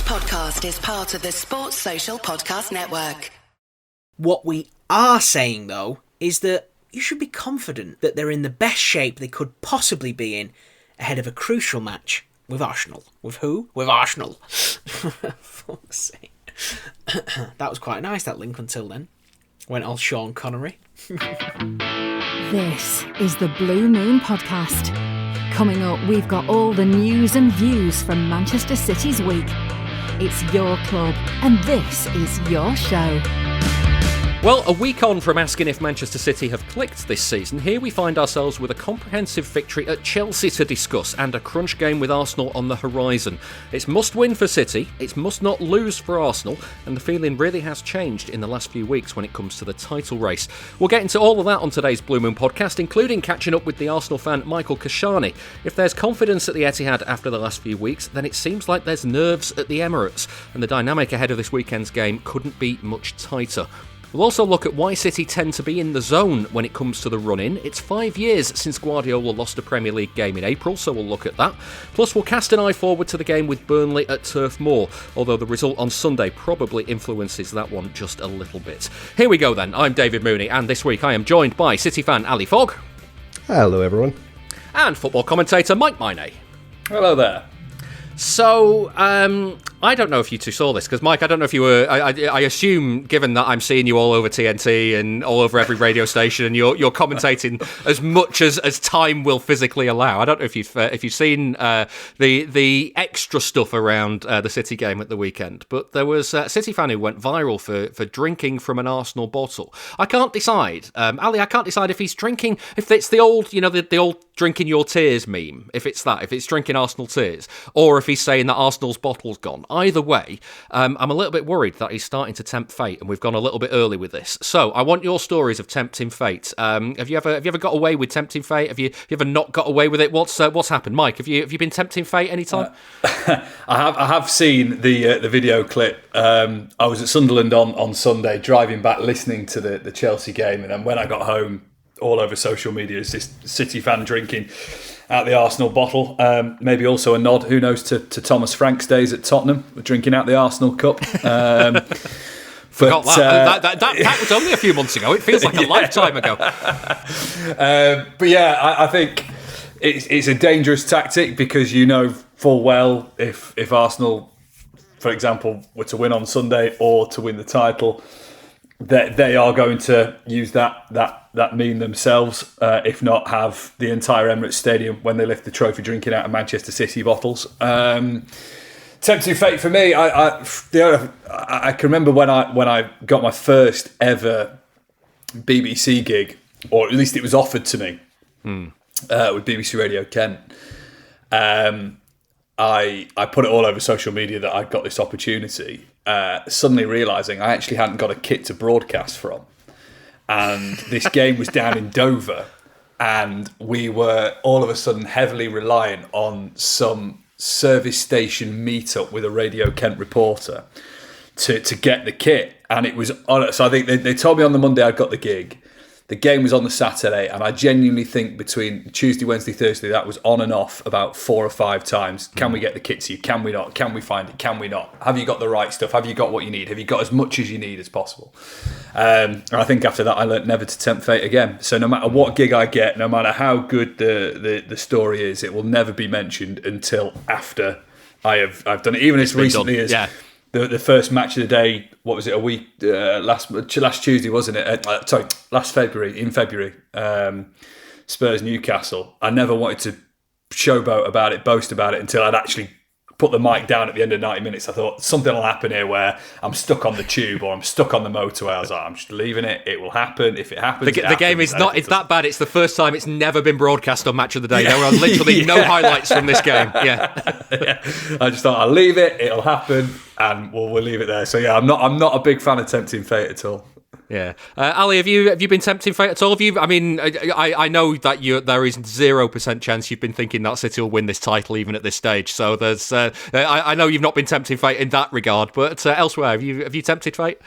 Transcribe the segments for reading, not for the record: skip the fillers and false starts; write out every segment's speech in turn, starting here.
podcast is part of the Sports Social Podcast Network. What we are saying, though, is that you should be confident that they're in the best shape they could possibly be in ahead of a crucial match with Arsenal. With who? With Arsenal. Fuck's sake. That was quite nice, that link, until then. Went all Sean Connery. This is the Blue Moon Podcast. Coming up, we've got all the news and views from Manchester City's week. It's your club, and this is your show. Well, a week on from asking if Manchester City have clicked this season, here we find ourselves with a comprehensive victory at Chelsea to discuss and a crunch game with Arsenal on the horizon. It's must win for City, it's must not lose for Arsenal, and the feeling really has changed in the last few weeks when it comes to the title race. We'll get into all of that on today's Blue Moon podcast, including catching up with the Arsenal fan Michael Keshani. If there's confidence at the Etihad after the last few weeks, then it seems like there's nerves at the Emirates, and the dynamic ahead of this weekend's game couldn't be much tighter. We'll also look at why City tend to be in the zone when it comes to the run-in. It's 5 years since Guardiola lost a Premier League game in April, so we'll look at that. Plus, we'll cast an eye forward to the game with Burnley at Turf Moor, although the result on Sunday probably influences that one just a little bit. Here we go then. I'm David Mooney, and this week I am joined by City fan Ally Fogg. Hello, everyone. And football commentator Mike Minay. Hello there. So, I don't know if you two saw this, because Mike, I don't know if you were, I assume, given that I'm seeing you all over TNT and all over every radio station, and you're commentating as much as time will physically allow. I don't know if you've seen the extra stuff around the City game at the weekend, but there was a City fan who went viral for drinking from an Arsenal bottle. I can't decide, Ali, I can't decide if he's drinking, if it's the old, the old drinking your tears meme, if it's drinking Arsenal tears, or if he's saying that Arsenal's bottle's gone. Either way, I'm a little bit worried that he's starting to tempt fate, and we've gone a little bit early with this. So I want your stories of tempting fate. Have you ever got away with tempting fate? Have you ever not got away with it? What's happened, Mike? Have you been tempting fate any time? I have seen the video clip. I was at Sunderland on Sunday, driving back, listening to the Chelsea game, and then when I got home, all over social media is this City fan drinking out the Arsenal bottle. Maybe also a nod, who knows, to Thomas Frank's days at Tottenham, drinking out the Arsenal Cup. Forgot that was only a few months ago. It feels like a lifetime ago. But yeah, I think it's a dangerous tactic, because you know full well if Arsenal, for example, were to win on Sunday or to win the title, that they are going to use that meme themselves, if not have the entire Emirates Stadium when they lift the trophy drinking out of Manchester City bottles. Tempting fate for me. I can remember when I got my first ever BBC gig, or at least it was offered to me with BBC Radio Kent. I put it all over social media that I'd got this opportunity, suddenly realising I actually hadn't got a kit to broadcast from. And this game was down in Dover, and we were all of a sudden heavily reliant on some service station meetup with a Radio Kent reporter to get the kit. And it was on, so I think they told me on the Monday I'd got the gig. The game was on the Saturday, and I genuinely think between Tuesday, Wednesday, Thursday, that was on and off about 4 or 5 times. Can we get the kit to you? Can we not? Can we find it? Can we not? Have you got the right stuff? Have you got what you need? Have you got as much as you need as possible? And I think after that, I learnt never to tempt fate again. So no matter what gig I get, no matter how good the story is, it will never be mentioned until after I've done it. Even as recently as... Yeah. The first match of the day, what was it, a week, last Tuesday, wasn't it? Last February, in February, Spurs Newcastle. I never wanted to showboat about it, boast about it, until I'd actually put the mic down at the end of 90 minutes. I thought, something will happen here where I'm stuck on the tube or I'm stuck on the motorway. I was like, I'm just leaving it. It will happen. If it happens, the game is not. It's that bad. It's the first time it's never been broadcast on Match of the Day. There were literally no highlights from this game. Yeah. I just thought, I'll leave it. It'll happen, and we'll leave it there. So yeah, I'm not a big fan of tempting fate at all. Yeah, Ali, have you been tempting fate at all? I know that there is 0% chance you've been thinking that City will win this title even at this stage. So there's, I know you've not been tempting fate in that regard, but elsewhere, have you tempted fate?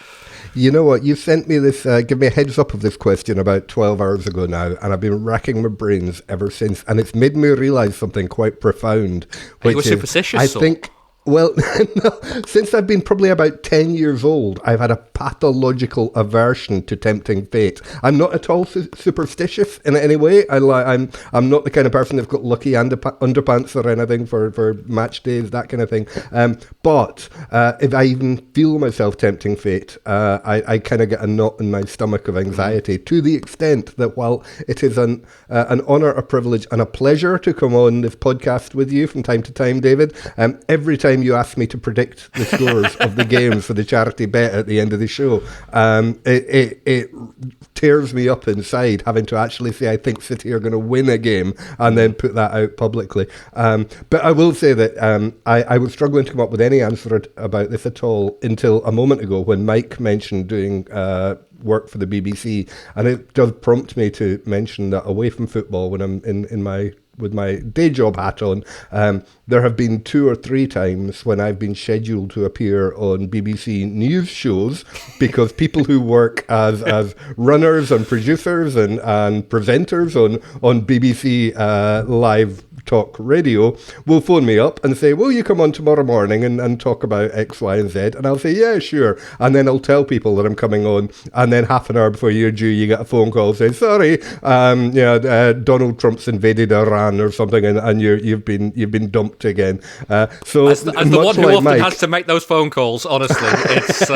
You know what? You sent me this, give me a heads up of this question about 12 hours ago now, and I've been racking my brains ever since, and it's made me realise something quite profound. Which you were superstitious. Well, no, since I've been probably about 10 years old, I've had a pathological aversion to tempting fate. I'm not at all superstitious in any way. I'm not the kind of person that's got lucky underpants or anything for match days, that kind of thing. But if I even feel myself tempting fate, I kind of get a knot in my stomach of anxiety, to the extent that while it is an honour, a privilege and a pleasure to come on this podcast with you from time to time, David, every time you ask me to predict the scores of the games for the charity bet at the end of the show, it tears me up inside having to actually say I think City are going to win a game and then put that out publicly. But I will say that I was struggling to come up with any answer about this at all until a moment ago when Mike mentioned doing work for the BBC, and it does prompt me to mention that away from football, when I'm with my day job hat on, there have been 2 or 3 times when I've been scheduled to appear on BBC news shows because people who work as runners and producers and presenters on BBC live talk radio will phone me up and say, will you come on tomorrow morning and talk about X, Y and Z? And I'll say, yeah, sure. And then I'll tell people that I'm coming on, and then half an hour before you're due, you get a phone call saying, sorry, Donald Trump's invaded Iran or something, and you've been dumped again. So as the one who often has to make those phone calls, honestly, it's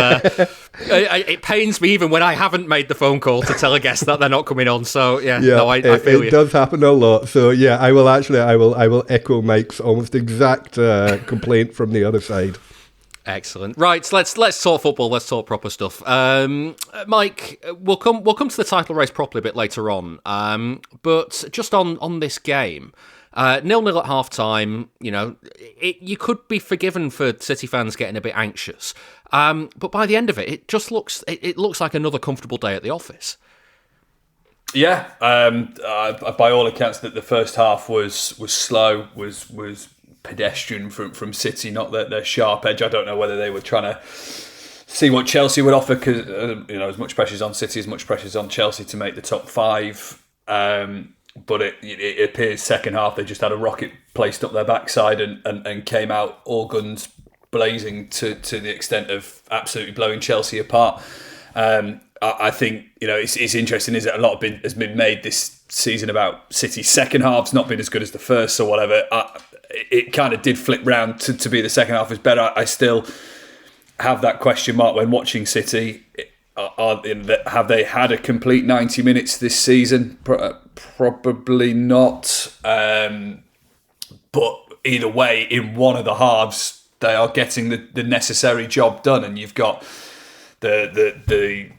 it pains me even when I haven't made the phone call to tell a guest that they're not coming on. So I feel you. It does happen a lot. So yeah, I will echo Mike's almost exact complaint from the other side. Excellent. Right, so let's talk football. Let's talk proper stuff. Mike, we'll come to the title race properly a bit later on. But just on this game, 0-0 at half time. You could be forgiven for City fans getting a bit anxious. But by the end of it, it just looks like another comfortable day at the office. Yeah, by all accounts, that the first half was slow, was pedestrian from City, not their sharp edge. I don't know whether they were trying to see what Chelsea would offer, because as much pressure is on City, as much pressure is on Chelsea to make the top 5. But it appears second half they just had a rocket placed up their backside and came out all guns blazing to the extent of absolutely blowing Chelsea apart. I think it's interesting, is that a lot has been made this season about City's second halves not being as good as the first or whatever. It kind of did flip round to be the second half was better. I still have that question mark when watching City. Have they had a complete 90 minutes this season? Probably not. But either way, in one of the halves, they are getting the necessary job done, and you've got the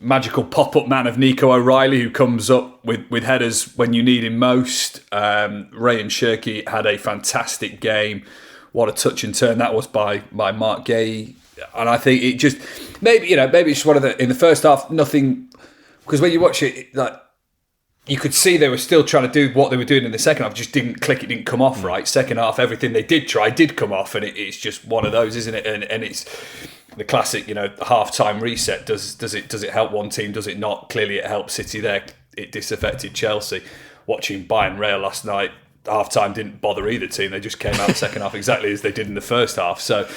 magical pop-up man of Nico O'Reilly, who comes up with headers when you need him most. Rayan Cherki had a fantastic game. What a touch and turn that was by Mark Gay. And I think it just maybe it's one of in the first half, nothing, because when you watch it, like, you could see they were still trying to do what they were doing in the second half. It just didn't click. It didn't come off right. Second half, everything they did try did come off, and it's just one of those, isn't it? And it's the classic, half-time reset. Does it help one team? Does it not? Clearly, it helped City there. It disaffected Chelsea. Watching Bayern Real last night, half-time didn't bother either team. They just came out the second half exactly as they did in the first half. So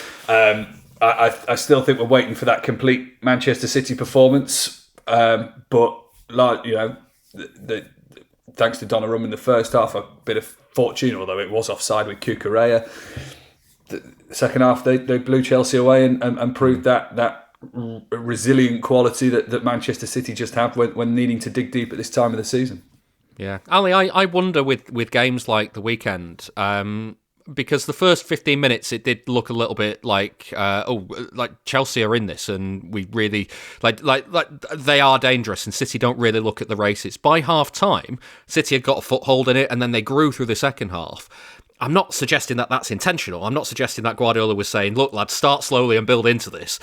I still think we're waiting for that complete Manchester City performance. But thanks to Donnarumma in the first half, a bit of fortune, although it was offside with Cucurella. The second half, they blew Chelsea away and proved that resilient quality that Manchester City just have when needing to dig deep at this time of the season. Yeah, Ali, I wonder with games like the weekend, because the first 15 minutes it did look a little bit like Chelsea are in this, and we really like they are dangerous, and City don't really look at the races. By half time, City had got a foothold in it, and then they grew through the second half. I'm not suggesting that that's intentional. I'm not suggesting that Guardiola was saying, look, lads, start slowly and build into this.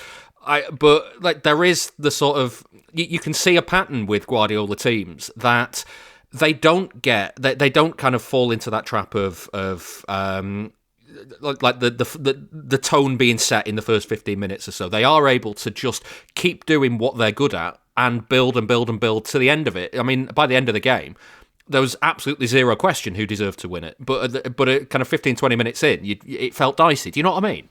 But there is the sort of, you can see a pattern with Guardiola teams that they don't kind of fall into that trap of like the tone being set in the first 15 minutes or so. They are able to just keep doing what they're good at and build to the end of it. I mean, by the end of the game, there was absolutely zero question who deserved to win it. But kind of 15, 20 minutes in, it felt dicey. Do you know what I mean?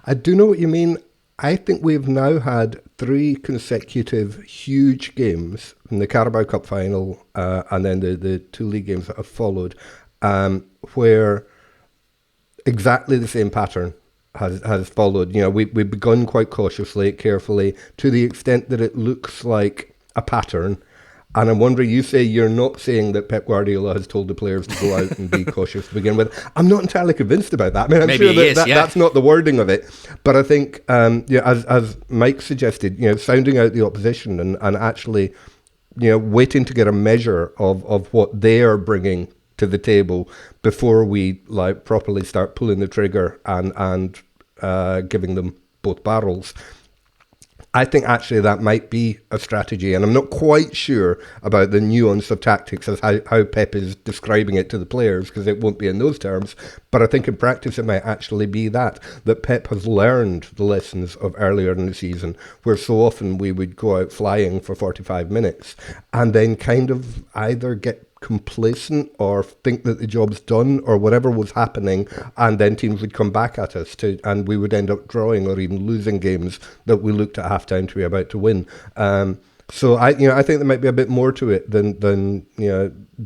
I do know what you mean. I think we've now had 3 consecutive huge games in the Carabao Cup final and then the 2 league games that have followed, where exactly the same pattern has followed. We've begun quite cautiously, carefully, to the extent that it looks like a pattern. And I'm wondering, you say you're not saying that Pep Guardiola has told the players to go out and be cautious to begin with. I'm not entirely convinced about that. I mean, I'm Maybe sure that's not the wording of it. But I think, as Mike suggested, sounding out the opposition and actually, waiting to get a measure of what they are bringing to the table before we properly start pulling the trigger and giving them both barrels. I think actually that might be a strategy, and I'm not quite sure about the nuance of tactics as how Pep is describing it to the players, because it won't be in those terms, but I think in practice it might actually be that Pep has learned the lessons of earlier in the season, where so often we would go out flying for 45 minutes and then kind of either get complacent or think that the job's done or whatever was happening, and then teams would come back at us and we would end up drawing or even losing games that we looked at half-time to be about to win. So I think there might be a bit more to it than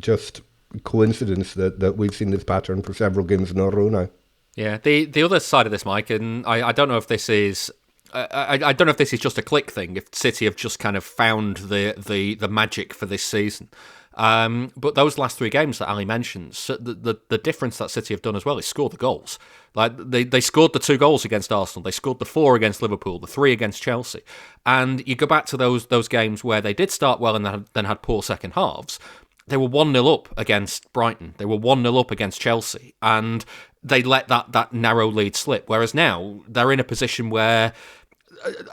just coincidence that we've seen this pattern for several games in a row now. Yeah, the other side of this, Mike, and I don't know if this is I don't know if this is just a click thing, if City have just kind of found the magic for this season. But those last 3 games that Ali mentions, the difference that City have done as well is score the goals. Like they scored the 2 goals against Arsenal, they scored the 4 against Liverpool, the 3 against Chelsea. And you go back to those games where they did start well and then had poor second halves. They were 1-0 up against Brighton, they were 1-0 up against Chelsea, and they let that narrow lead slip. Whereas now they're in a position where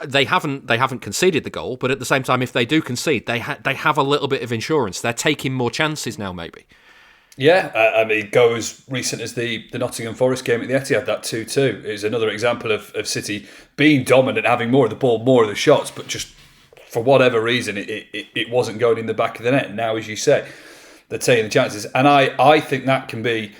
they haven't conceded the goal, but at the same time, if they do concede, they have a little bit of insurance. They're taking more chances now, maybe. Yeah, I mean, go as recent as the Nottingham Forest game at the Etihad, that 2-2 is another example of City being dominant, having more of the ball, more of the shots, but just for whatever reason, it wasn't going in the back of the net. Now, as you say, they're taking the chances, and I think that can be.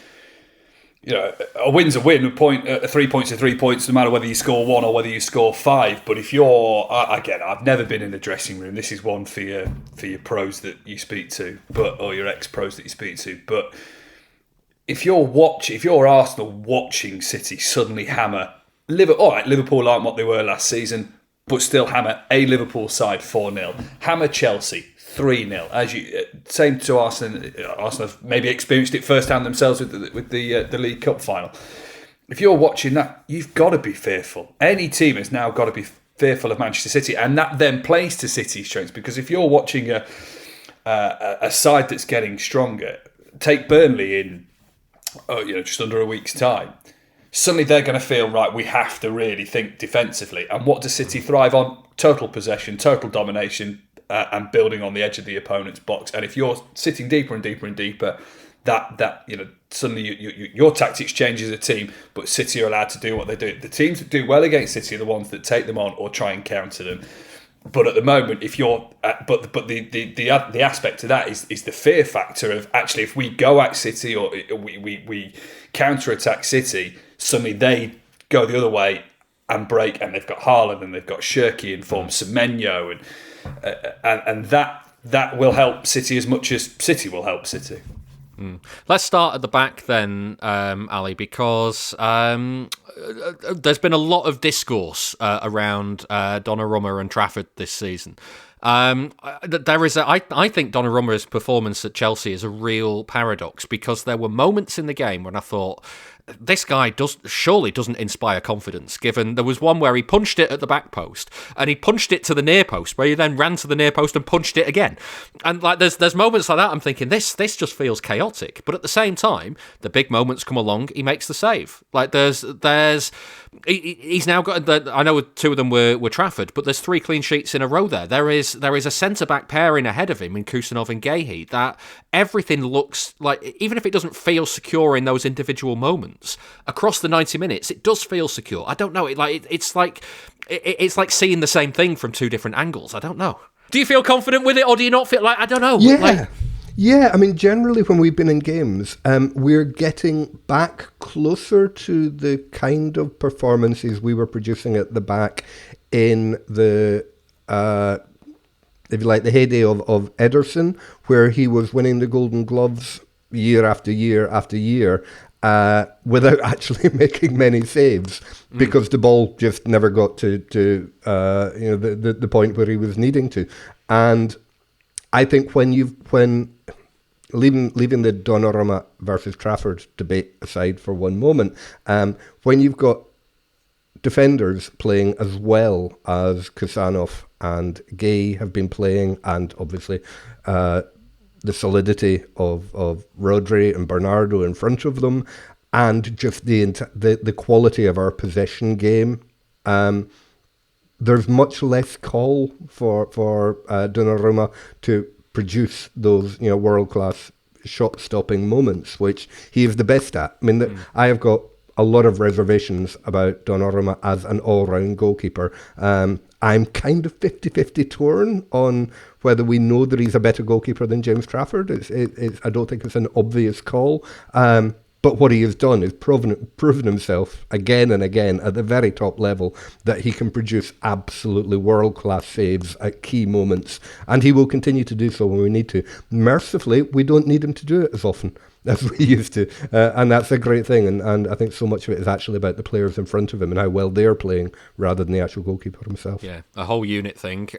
A win's a win. 3 points are 3 points, no matter whether you score 1 or whether you score 5. But if you're, again, I've never been in a dressing room. This is one for your pros that you speak to, or your ex-pros that you speak to. But if you're Arsenal watching City suddenly hammer Liverpool, all right, Liverpool aren't what they were last season, but still hammer a Liverpool side 4-0, hammer Chelsea 3-0. Same to Arsenal. Arsenal have maybe experienced it firsthand themselves with the League Cup final. If you're watching that, you've got to be fearful. Any team has now got to be fearful of Manchester City, and that then plays to City's strengths. Because if you're watching a side that's getting stronger, take Burnley in, just under a week's time. Suddenly they're going to feel, right, we have to really think defensively. And what does City thrive on? Total possession, total domination, and building on the edge of the opponent's box. And if you're sitting deeper and deeper and deeper, that suddenly your tactics change as a team, but City are allowed to do what they do. The teams that do well against City are the ones that take them on or try and counter them. But at the moment, if you're, but the aspect to that is the fear factor of actually if we go at City or we counter attack City, suddenly they go the other way and break, and they've got Haaland and they've got Cherki in form, Semenyo, and that will help City as much as City will help City. Let's start at the back then, Ali, because there's been a lot of discourse around Donnarumma and Trafford this season. I think Donnarumma's performance at Chelsea is a real paradox, because there were moments in the game when I thought, this guy surely doesn't inspire confidence, given there was one where he punched it at the back post and he punched it to the near post, where he then ran to the near post and punched it again. And there's moments like that I'm thinking this just feels chaotic. But at the same time, the big moments come along, he makes the save. He's now got, I know 2 of them were Trafford, but there's 3 clean sheets in a row there. There is a centre-back pairing ahead of him in Kusanov and Guehi that everything looks like, even if it doesn't feel secure in those individual moments, across the 90 minutes, it does feel secure. I don't know. It's like seeing the same thing from 2 different angles. I don't know. Do you feel confident with it, or do you not feel like, I don't know? Yeah. Yeah, I mean, generally when we've been in games, we're getting back closer to the kind of performances we were producing at the back in the, if you like, the heyday of Ederson, where he was winning the Golden Gloves year after year after year, without actually making many saves, because the ball just never got to the point where he was needing to. And I think when leaving the Donnarumma versus Trafford debate aside for one moment, when you've got defenders playing as well as Kusanov and Gay have been playing, and obviously the solidity of Rodri and Bernardo in front of them, and just the quality of our possession game, there's much less call for Donnarumma to produce those world-class shot-stopping moments, which he is the best at. I mean, I have got a lot of reservations about Donnarumma as an all-round goalkeeper. I'm kind of 50-50 torn on whether we know that he's a better goalkeeper than James Trafford. I don't think it's an obvious call. But what he has done is proven himself again and again at the very top level that he can produce absolutely world-class saves at key moments. And he will continue to do so when we need to. Mercifully, we don't need him to do it as often as we used to. And that's a great thing. And I think so much of it is actually about the players in front of him and how well they're playing rather than the actual goalkeeper himself. Yeah, a whole unit thing.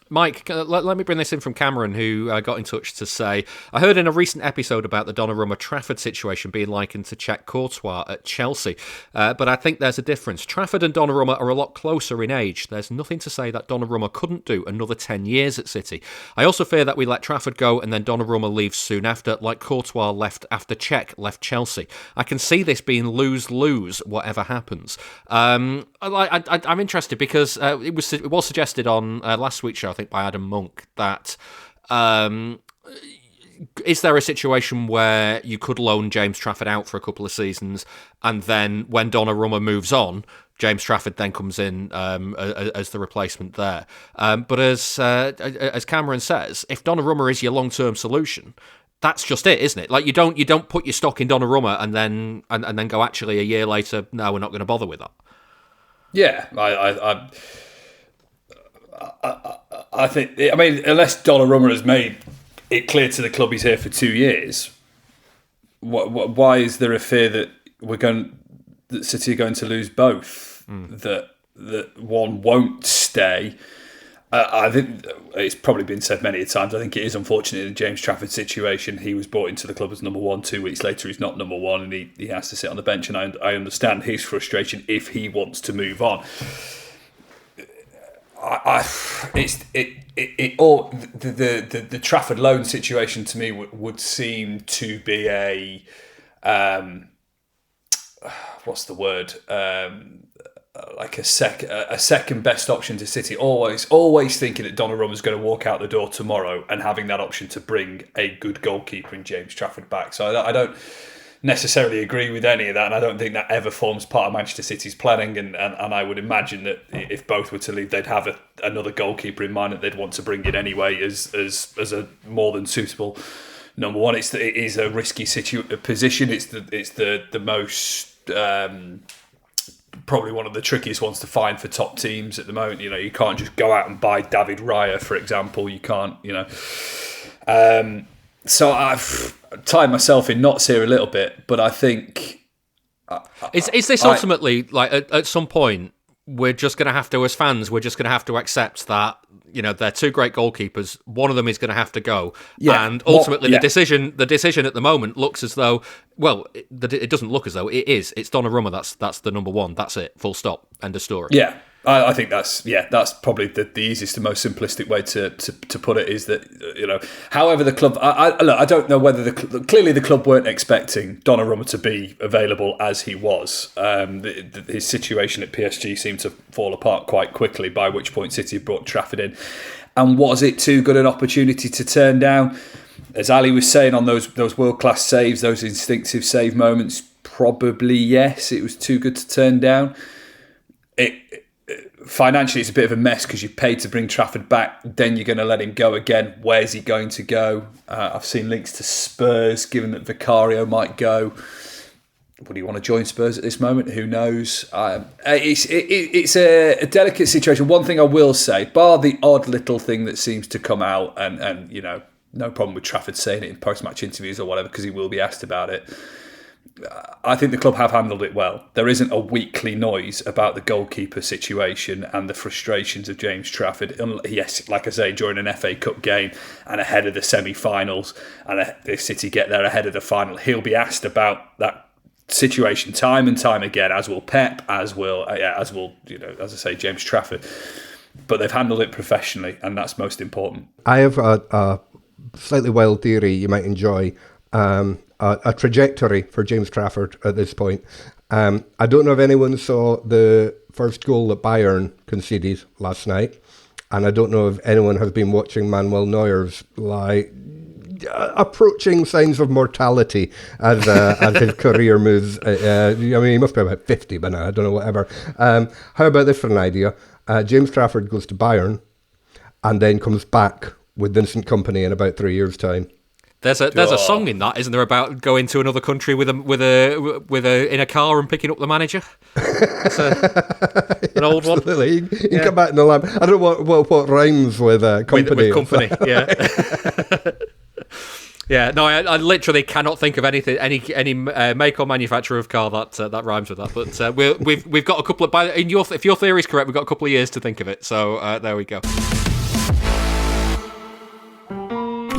Mike, let me bring this in from Cameron, who got in touch to say, I heard in a recent episode about the Donnarumma Trafford situation being likened to Czech Courtois at Chelsea. But I think there's a difference. Trafford and Donnarumma are a lot closer in age. There's nothing to say that Donnarumma couldn't do another 10 years at City. I also fear that we let Trafford go and then Donnarumma leaves soon after, like Courtois left after Czech left Chelsea. I can see this being lose-lose, whatever happens. I'm interested because it was suggested on last week's show, I think, by Adam Monk, that is there a situation where you could loan James Trafford out for a couple of seasons, and then when Donnarumma moves on, James Trafford then comes in as the replacement there. But as Cameron says, if Donnarumma is your long-term solution, that's just it, isn't it? Like you don't put your stock in Donnarumma and then go, actually a year later, no, we're not going to bother with that. Yeah, I think. I mean, unless Donnarumma has made it clear to the club he's here for 2 years, why is there a fear that that City are going to lose both? That one won't stay. I think it's probably been said many times. I think it is unfortunate in the James Trafford situation. He was brought into the club as number one. 2 weeks later, he's not number one, and he has to sit on the bench. And I understand his frustration if he wants to move on. The Trafford loan situation to me would seem to be a what's the word? Like a second best option to City. Always thinking that Donnarumma's going to walk out the door tomorrow and having that option to bring a good goalkeeper in James Trafford back. So I don't necessarily agree with any of that, and I don't think that ever forms part of Manchester City's planning. And I would imagine that if both were to leave, they'd have another goalkeeper in mind that they'd want to bring in anyway as a more than suitable number one. It is a risky position. It's the most probably one of the trickiest ones to find for top teams at the moment. You can't just go out and buy David Raya, for example. You can't, So I've tied myself in knots here a little bit, but I think is this ultimately like at some point we're just going to have to, as fans, we're just going to have to accept that they're two great goalkeepers. One of them is going to have to go, and ultimately the decision at the moment looks as though, well, it doesn't look as though it is. It's Donnarumma. That's the number one. That's it. Full stop. End of story. Yeah. I think that's probably the easiest and most simplistic way to put it, is that however the club I don't know whether clearly the club weren't expecting Donnarumma to be available as he was. His situation at PSG seemed to fall apart quite quickly, by which point City brought Trafford in, and was it too good an opportunity to turn down? As Ali was saying, on those world-class saves, those instinctive save moments, probably yes, it was too good to turn down. financially, it's a bit of a mess because you've paid to bring Trafford back. Then you're going to let him go again. Where's he going to go? I've seen links to Spurs, given that Vicario might go. Would he want to join Spurs at this moment? Who knows? It's a delicate situation. One thing I will say, bar the odd little thing that seems to come out, and you know, no problem with Trafford saying it in post-match interviews or whatever, because he will be asked about it. I think the club have handled it well. There isn't a weekly noise about the goalkeeper situation and the frustrations of James Trafford. Yes, like I say, during an FA Cup game and ahead of the semi-finals, and if City get there ahead of the final, he'll be asked about that situation time and time again, as will Pep, as will you know, as I say, James Trafford. But they've handled it professionally, and that's most important. I have a slightly wild theory you might enjoy. A trajectory for James Trafford at this point. I don't know if anyone saw the first goal that Bayern conceded last night, and I don't know if anyone has been watching Manuel Neuer's approaching signs of mortality as his career moves. I mean, he must be about 50 by now. I don't know, whatever. How about this for an idea? James Trafford goes to Bayern and then comes back with Vincent Kompany in about 3 years' time. There's a song in that, isn't there, about going to another country with a in a car and picking up the manager? It's an old one. Absolutely. You can come back in the lab. I don't know what rhymes with Kompany. With Kompany, yeah. Yeah, no, I literally cannot think of any make or manufacturer of car that rhymes with that. But we've got a couple of. If your theory is correct, we've got a couple of years to think of it. So there we go.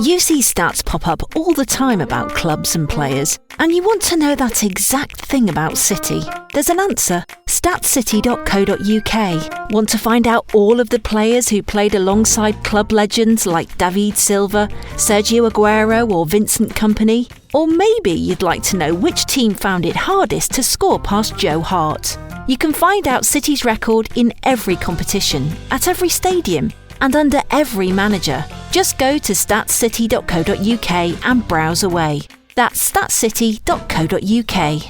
You see stats pop up all the time about clubs and players, and you want to know that exact thing about City. There's an answer. Statscity.co.uk. Want to find out all of the players who played alongside club legends like David Silva, Sergio Aguero or Vincent Kompany? Or maybe you'd like to know which team found it hardest to score past Joe Hart. You can find out City's record in every competition, at every stadium, and under every manager. Just go to statscity.co.uk and browse away. That's statscity.co.uk.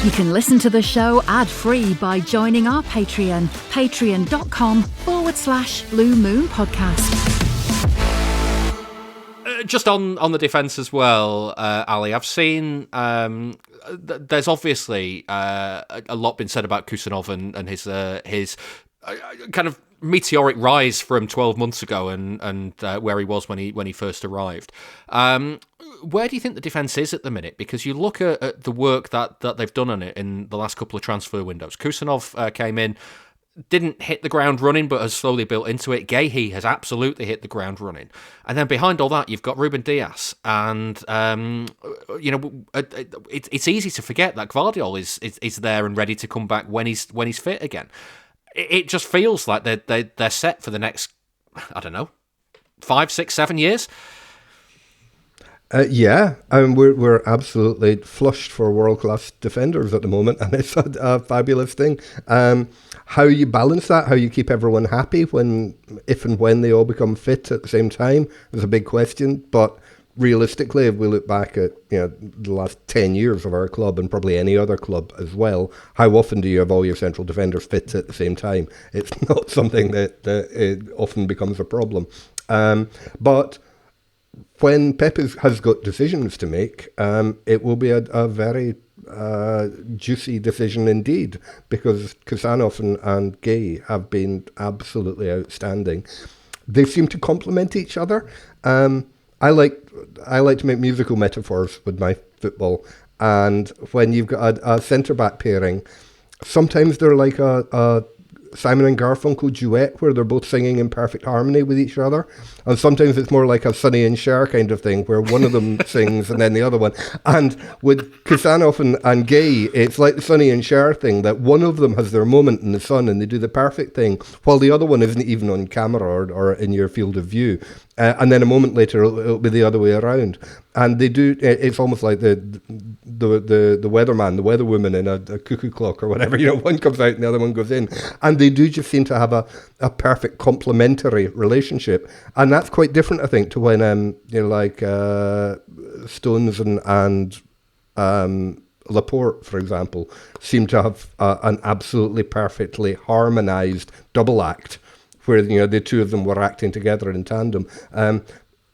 You can listen to the show ad-free by joining our Patreon, patreon.com/Blue Moon Podcast. Just on the defence as well, Ali, I've seen there's obviously a lot been said about Kusanov and his kind of meteoric rise from 12 months ago and where he was when he first arrived. Where do you think the defence is at the minute? Because you look at the work that they've done on it in the last couple of transfer windows. Kusanov came in, didn't hit the ground running, but has slowly built into it. Gahey has absolutely hit the ground running. And then behind all that, you've got Ruben Dias. And, it's easy to forget that Guardiola is there and ready to come back when he's fit again. It just feels like they're set for the next, I don't know, 5, 6, 7 years. We're absolutely flushed for world-class defenders at the moment, and it's a fabulous thing. How you balance that, how you keep everyone happy if and when they all become fit at the same time, is a big question. But realistically, if we look back at the last 10 years of our club, and probably any other club as well, how often do you have all your central defenders fit at the same time? It's not something that it often becomes a problem. But when Pep has got decisions to make, it will be a very juicy decision indeed, because Kusanov and Gay have been absolutely outstanding. They seem to complement each other. I like to make musical metaphors with my football, and when you've got a centre-back pairing, sometimes they're like a Simon and Garfunkel duet where they're both singing in perfect harmony with each other, and sometimes it's more like a Sonny and Cher kind of thing where one of them sings and then the other one. And with Kusanov and Gay, it's like the Sonny and Cher thing, that one of them has their moment in the sun and they do the perfect thing while the other one isn't even on camera or in your field of view. And then a moment later, it'll be the other way around. And they do. It's almost like the weatherman, the weatherwoman in a cuckoo clock or whatever. One comes out and the other one goes in, and they do just seem to have a perfect complementary relationship. And that's quite different, I think, to when Stones and Laporte, for example, seem to have an absolutely perfectly harmonised double act, where the two of them were acting together in tandem.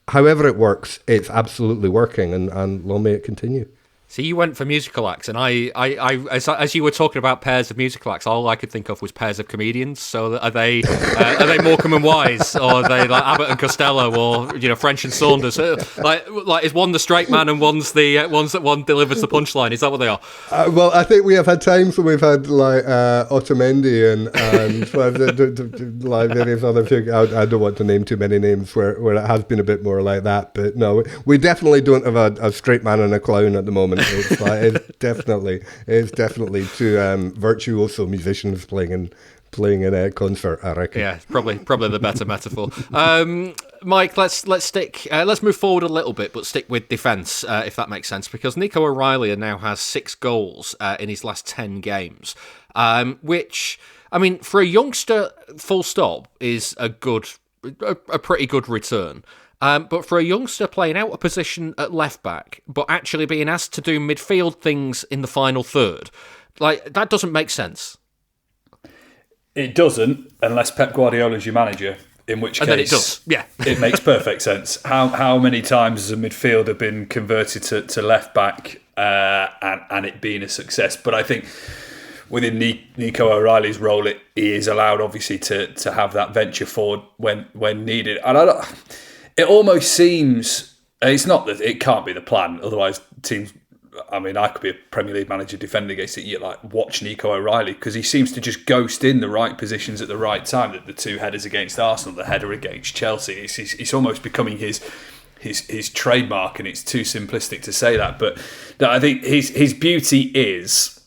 However it works, it's absolutely working, and long may it continue. So you went for musical acts, and I as you were talking about pairs of musical acts, all I could think of was pairs of comedians. So are they Morecambe and Wise, or are they like Abbott and Costello, or French and Saunders? Like is one the straight man and one's the ones that one delivers the punchline? Is that what they are? Well, I think we have had times when we've had like Otamendi and like various other figures. I don't want to name too many names where it has been a bit more like that, but no, we definitely don't have a straight man and a clown at the moment. It's definitely two virtuoso musicians playing in a concert, I reckon. Yeah, probably the better metaphor. Mike, let's move forward a little bit, but stick with defence, if that makes sense, because Nico O'Reilly now has 6 goals in his last 10 games, which, I mean, for a youngster, full stop, is a pretty good return. But for a youngster playing out a position at left back, but actually being asked to do midfield things in the final third, like, that doesn't make sense. It doesn't, unless Pep Guardiola is your manager, in which case then it does. Yeah. It makes perfect sense. How many times has a midfielder been converted to left back and it being a success? But I think within Nico O'Reilly's role, he is allowed, obviously, to have that venture forward when needed. And it almost seems, it's not that it can't be the plan, otherwise teams, I mean, I could be a Premier League manager defending against it, you watch Nico O'Reilly, because he seems to just ghost in the right positions at the right time. The 2 headers against Arsenal, the header against Chelsea, it's almost becoming his trademark, and it's too simplistic to say that. But I think his beauty is,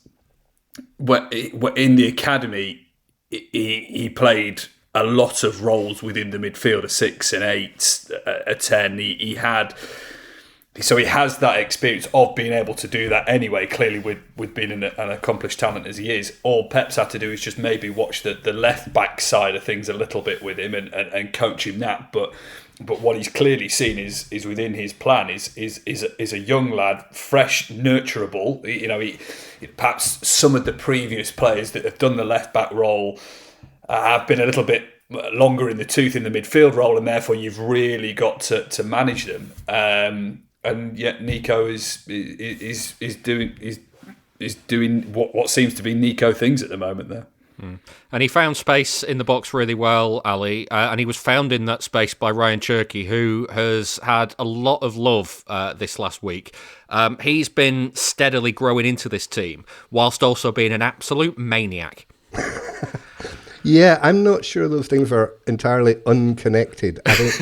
in the academy, he played a lot of roles within the midfield, a 6, an 8, a 10. He has that experience of being able to do that anyway, clearly with being an accomplished talent as he is. All Pep's had to do is just maybe watch the left back side of things a little bit with him and coach him that. But what he's clearly seen is within his plan is a young lad, fresh, nurturable. Perhaps some of the previous players that have done the left back role have been a little bit longer in the tooth in the midfield role, and therefore you've really got to manage them. And yet Nico is doing what seems to be Nico things at the moment there. And he found space in the box really well, Ali, and he was found in that space by Rayan Cherki, who has had a lot of love this last week. He's been steadily growing into this team, whilst also being an absolute maniac. Yeah, I'm not sure those things are entirely unconnected. I think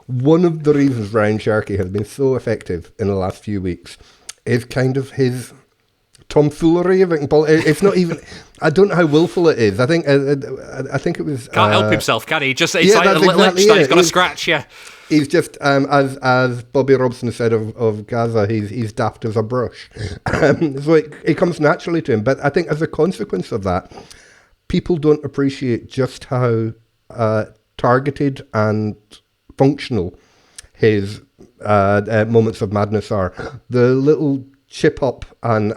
one of the reasons Rayan Cherki has been so effective in the last few weeks is kind of his tomfoolery. It's not even. I don't know how willful it is. I think it was. Can't help himself, can he? Just it's like a little itch that he's got a scratch. Yeah. He's just, as Bobby Robson said of Gaza, he's daft as a brush. So it comes naturally to him. But I think as a consequence of that, people don't appreciate just how targeted and functional his moments of madness are. The little chip up and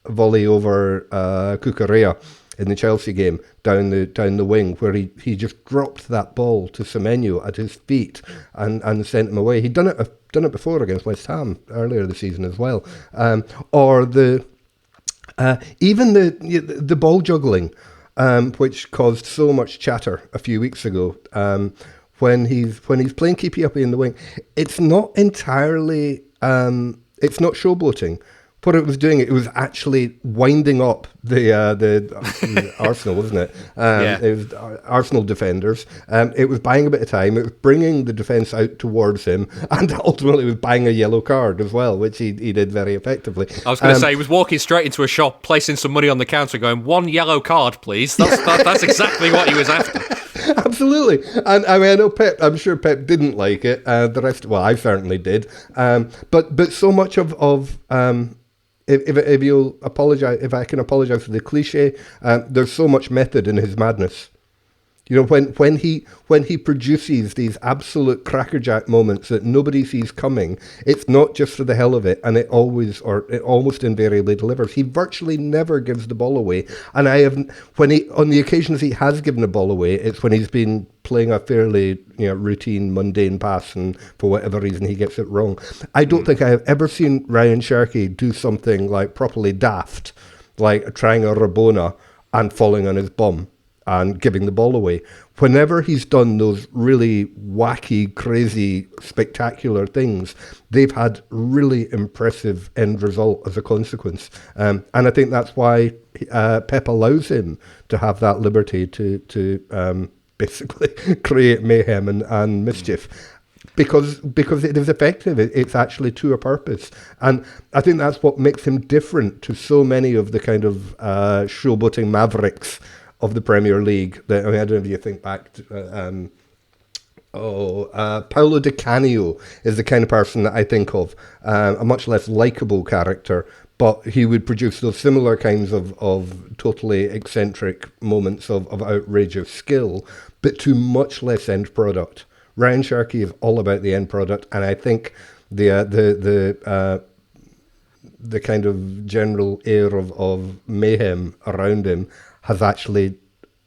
volley over Cucurella in the Chelsea game down the wing, where he just dropped that ball to Semenyo at his feet and sent him away. He'd done it before against West Ham earlier this season as well. Or even the ball juggling, which caused so much chatter a few weeks ago. When he's playing keepy uppy in the wing, it's not entirely. It's not showboating. What it was doing, it was actually winding up the Arsenal, wasn't it? It was Arsenal defenders. It was buying a bit of time. It was bringing the defence out towards him, and ultimately was buying a yellow card as well, which he did very effectively. I was going to say, he was walking straight into a shop, placing some money on the counter, going, 1 yellow card, please. That's exactly what he was after. Absolutely. And I mean, I know Pep, I'm sure Pep didn't like it. The rest, well, I certainly did. But so much of if you'll apologise, if I can apologise for the cliche, there's so much method in his madness. You know, when he produces these absolute crackerjack moments that nobody sees coming, it's not just for the hell of it, and it almost invariably delivers. He virtually never gives the ball away, and on the occasions he has given the ball away, it's when he's been playing a fairly routine, mundane pass, and for whatever reason he gets it wrong. I don't think I have ever seen Rayan Cherki do something like properly daft, like trying a Rabona and falling on his bum and giving the ball away. Whenever he's done those really wacky, crazy, spectacular things, they've had really impressive end result as a consequence. And I think that's why Pep allows him to have that liberty to basically create mayhem and mischief. Because it is effective. It's actually to a purpose. And I think that's what makes him different to so many of the kind of showboating mavericks of the Premier League. I don't know if you think back to Paolo Di Canio is the kind of person that I think of, a much less likeable character, but he would produce those similar kinds of totally eccentric moments of outrageous skill, but to much less end product. Rayan Cherki is all about the end product, and I think the kind of general air of mayhem around him has actually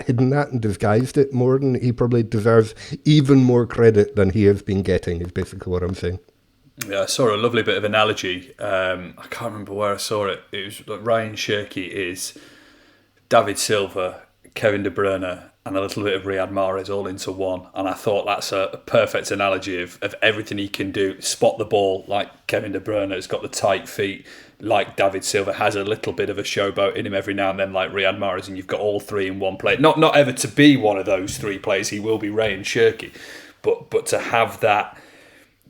hidden that and disguised it more than he probably deserves. Even more credit than he has been getting is basically what I'm saying. Yeah, I saw a lovely bit of analogy. I can't remember where I saw it. It was like Rayan Cherki is David Silva, Kevin De Bruyne, and a little bit of Riyad Mahrez all into one. And I thought that's a perfect analogy of everything he can do. Spot the ball like Kevin De Bruyne has got the tight feet, like David Silva has a little bit of a showboat in him every now and then, like Riyad Mahrez, and you've got all three in one play. Not ever to be one of those three players, he will be Rayan Cherki, but to have that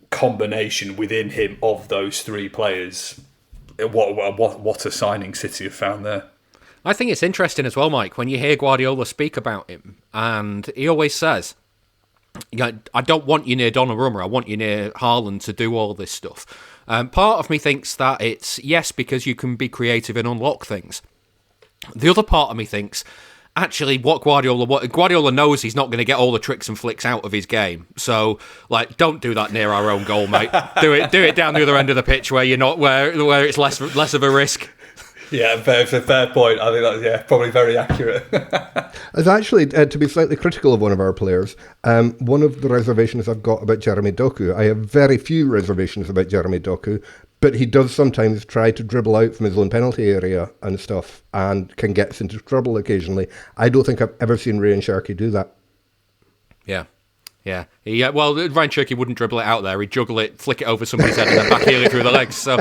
combination within him of those three players, what a signing City have found there. I think it's interesting as well, Mike, when you hear Guardiola speak about him, and he always says, I don't want you near Donnarumma, I want you near Haaland to do all this stuff. Part of me thinks that it's, yes, because you can be creative and unlock things. The other part of me thinks, actually, what Guardiola knows he's not going to get all the tricks and flicks out of his game. So, like, don't do that near our own goal, mate. Do it down the other end of the pitch where you're not where it's less of a risk. Yeah, fair point. I think that's probably very accurate. As actually, to be slightly critical of one of our players, one of the reservations I've got about Jeremy Doku, I have very few reservations about Jeremy Doku, but he does sometimes try to dribble out from his own penalty area and stuff and can get us into trouble occasionally. I don't think I've ever seen Rayan Cherki do that. Yeah. Well, Rayan Cherki wouldn't dribble it out there. He'd juggle it, flick it over somebody's head, and then backheel it through the legs. So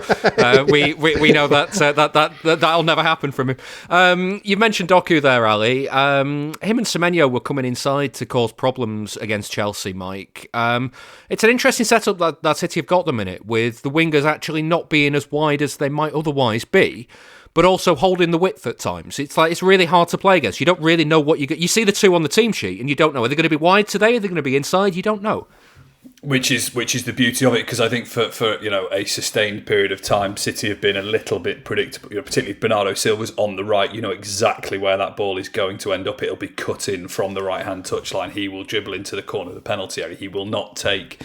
we know that'll never happen from him. You mentioned Doku there, Ali. Him and Semenyo were coming inside to cause problems against Chelsea, Mike. It's an interesting setup that City have got them in it, with the wingers actually not being as wide as they might otherwise be, but also holding the width at times. It's really hard to play against. You don't really know what you get. You see the two on the team sheet, and you don't know. Are they going to be wide today? Are they going to be inside? You don't know. Which is the beauty of it, because I think for a sustained period of time, City have been a little bit predictable. Particularly if Bernardo Silva's on the right, you know exactly where that ball is going to end up. It'll be cut in from the right-hand touchline. He will dribble into the corner of the penalty area. He will not take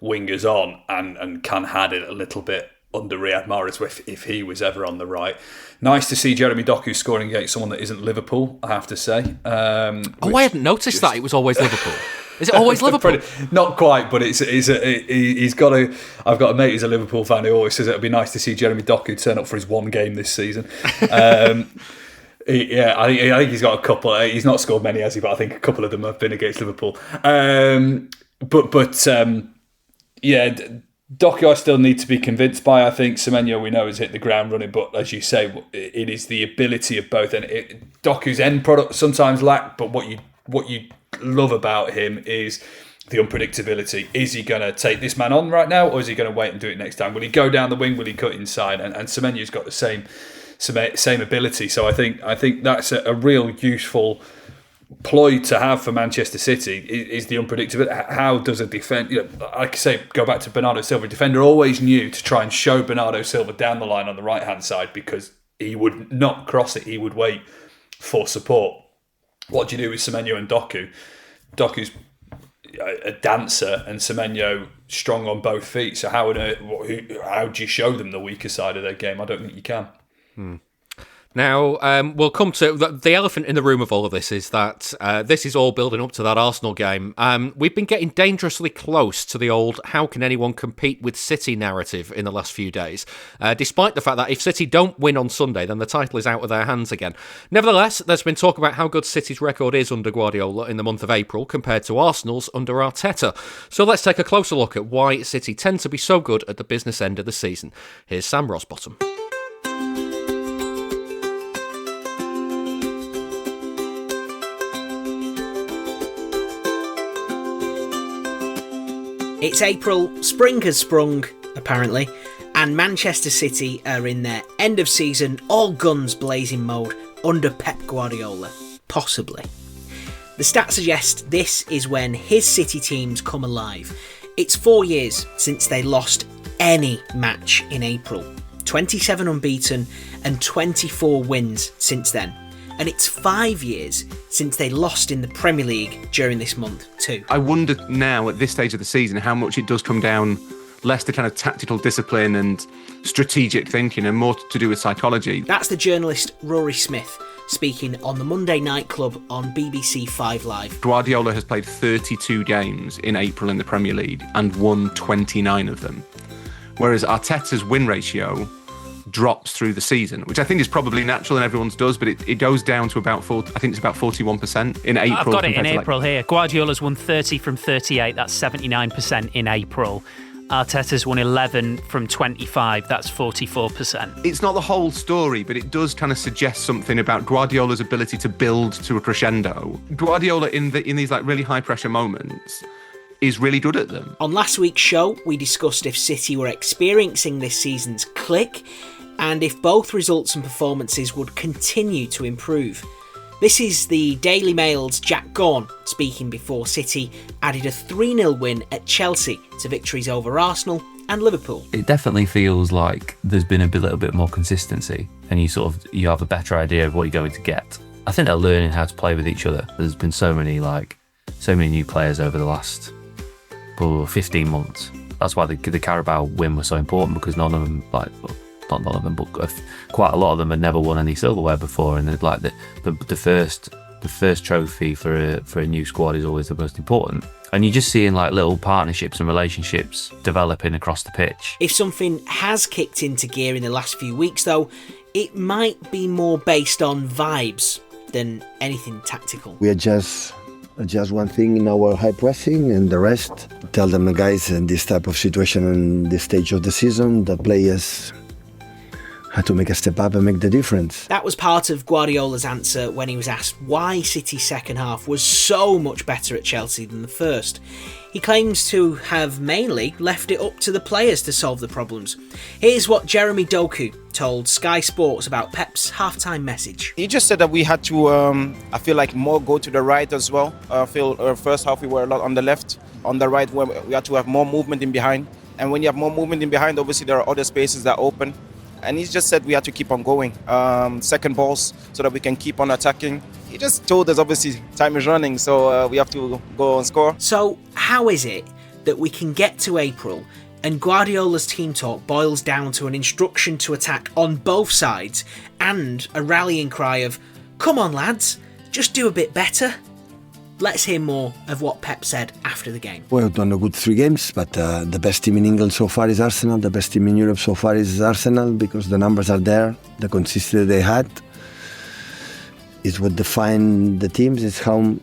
wingers on and can had it a little bit under Riyad Mahrez if he was ever on the right. Nice to see Jeremy Doku scoring against someone that isn't Liverpool, I have to say. I hadn't noticed that it was always Liverpool. Is it always Liverpool? Not quite, but he's got a. I've got a mate who's a Liverpool fan who always says it'd be nice to see Jeremy Doku turn up for his one game this season. I think he's got a couple. He's not scored many, has he? But I think a couple of them have been against Liverpool. Doku I still need to be convinced by. I think Semenyo we know has hit the ground running, but as you say, it is the ability of both. And Doku's end product sometimes lack, but what you love about him is the unpredictability. Is he going to take this man on right now, or is he going to wait and do it next time? Will he go down the wing? Will he cut inside? And Semenyo's got the same ability. So I think that's a real useful ploy to have for Manchester City is the unpredictability. How does a defender, like I say, go back to Bernardo Silva, defender always knew to try and show Bernardo Silva down the line on the right hand side, because he would not cross it, he would wait for support. What do you do with Semenyo and Doku? Doku's a dancer and Semenyo strong on both feet. So how do you show them the weaker side of their game? I don't think you can. Now, we'll come to the elephant in the room of all of this is that this is all building up to that Arsenal game. We've been getting dangerously close to the old how can anyone compete with City narrative in the last few days, despite the fact that if City don't win on Sunday, then the title is out of their hands again. Nevertheless, there's been talk about how good City's record is under Guardiola in the month of April compared to Arsenal's under Arteta. So let's take a closer look at why City tend to be so good at the business end of the season. Here's Sam Rosbottom. It's April, spring has sprung, apparently, and Manchester City are in their end of season, all guns blazing mode under Pep Guardiola. Possibly. The stats suggest this is when his City teams come alive. It's 4 years since they lost any match in April. 27 unbeaten and 24 wins since then. And it's 5 years since they lost in the Premier League during this month too. I wonder now at this stage of the season how much it does come down less to kind of tactical discipline and strategic thinking and more to do with psychology. That's the journalist Rory Smith speaking on the Monday Night Club on BBC 5 Live. Guardiola has played 32 games in April in the Premier League and won 29 of them. Whereas Arteta's win ratio drops through the season, which I think is probably natural and everyone's does, but it goes down to about 41% in April. I've got it in April here. Guardiola's won 30 from 38, that's 79% in April. Arteta's won 11 from 25, that's 44%. It's not the whole story, but it does kind of suggest something about Guardiola's ability to build to a crescendo. Guardiola in these like really high pressure moments is really good at them. On last week's show, we discussed if City were experiencing this season's click and if both results and performances would continue to improve. This is the Daily Mail's Jack Gaughan speaking before City added a 3-0 win at Chelsea to victories over Arsenal and Liverpool. It definitely feels like there's been a little bit more consistency and you have a better idea of what you're going to get. I think they're learning how to play with each other. There's been so many new players over the last 15 months. That's why the Carabao win was so important, because none of them, but quite a lot of them had never won any silverware before, and the first trophy for a new squad is always the most important. And you're just seeing little partnerships and relationships developing across the pitch. If something has kicked into gear in the last few weeks, though, it might be more based on vibes than anything tactical. We adjust one thing in our high pressing, and the rest tell them, guys, in this type of situation and this stage of the season, the players had to make a step up and make the difference. That was part of Guardiola's answer when he was asked why City's second half was so much better at Chelsea than the first. He claims to have mainly left it up to the players to solve the problems. Here's what Jeremy Doku told Sky Sports about Pep's halftime message. He just said that we had to, I feel like, more go to the right as well. I feel first half we were a lot on the left. On the right, where we had to have more movement in behind. And when you have more movement in behind, obviously there are other spaces that open. And he just said we had to keep on going, second balls, so that we can keep on attacking. He just told us, obviously, time is running, so we have to go and score. So how is it that we can get to April and Guardiola's team talk boils down to an instruction to attack on both sides and a rallying cry of, come on lads, just do a bit better? Let's hear more of what Pep said after the game. Well, we've done a good 3 games, but the best team in England so far is Arsenal. The best team in Europe so far is Arsenal, because the numbers are there, the consistency they had. It's what defines the teams, it's how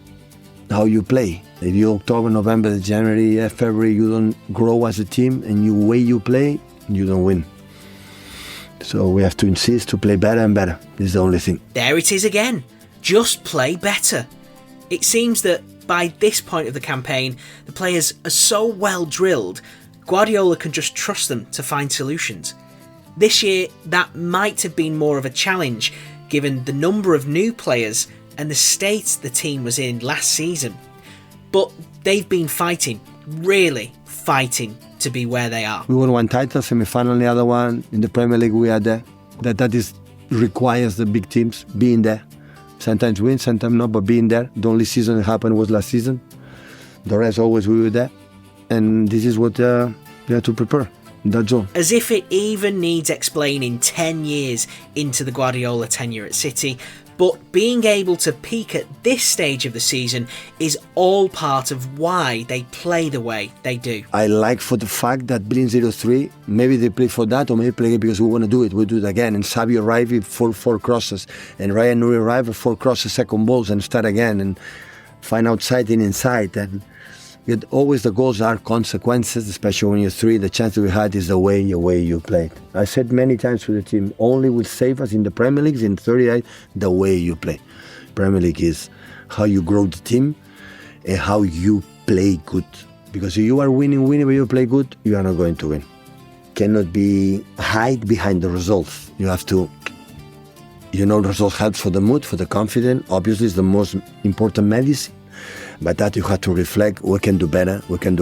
you play. If you October, November, January, February, you don't grow as a team, and the way you play, you don't win. So we have to insist to play better and better. This is the only thing. There it is again. Just play better. It seems that by this point of the campaign, the players are so well drilled, Guardiola can just trust them to find solutions. This year, that might have been more of a challenge, given the number of new players and the state the team was in last season. But they've been fighting, really fighting, to be where they are. We won 1 title, semi-final, the other one. In the Premier League, we are there. That requires the big teams being there. Sometimes win, sometimes not, but being there. The only season it happened was last season. The rest always we were there. And this is what we have to prepare. That's all. As if it even needs explaining 10 years into the Guardiola tenure at City, but being able to peak at this stage of the season is all part of why they play the way they do. I like for the fact that being 0-3, maybe they play for that, or maybe play because we want to do it. We'll do it again. And Xavi arrived with four crosses, and Rayan Cherki arrived with 4 crosses, second balls, and start again, and find outside and inside. And always the goals are consequences, especially when you're 3. The chance that we had is the way you play. I said many times to the team, only will save us in the Premier League, in 38, the way you play. Premier League is how you grow the team and how you play good. Because if you are winning, but you play good, you are not going to win. Cannot be hide behind the results. You have to, results help for the mood, for the confidence. Obviously, it's the most important medicine. But that you have to reflect, we can do better. And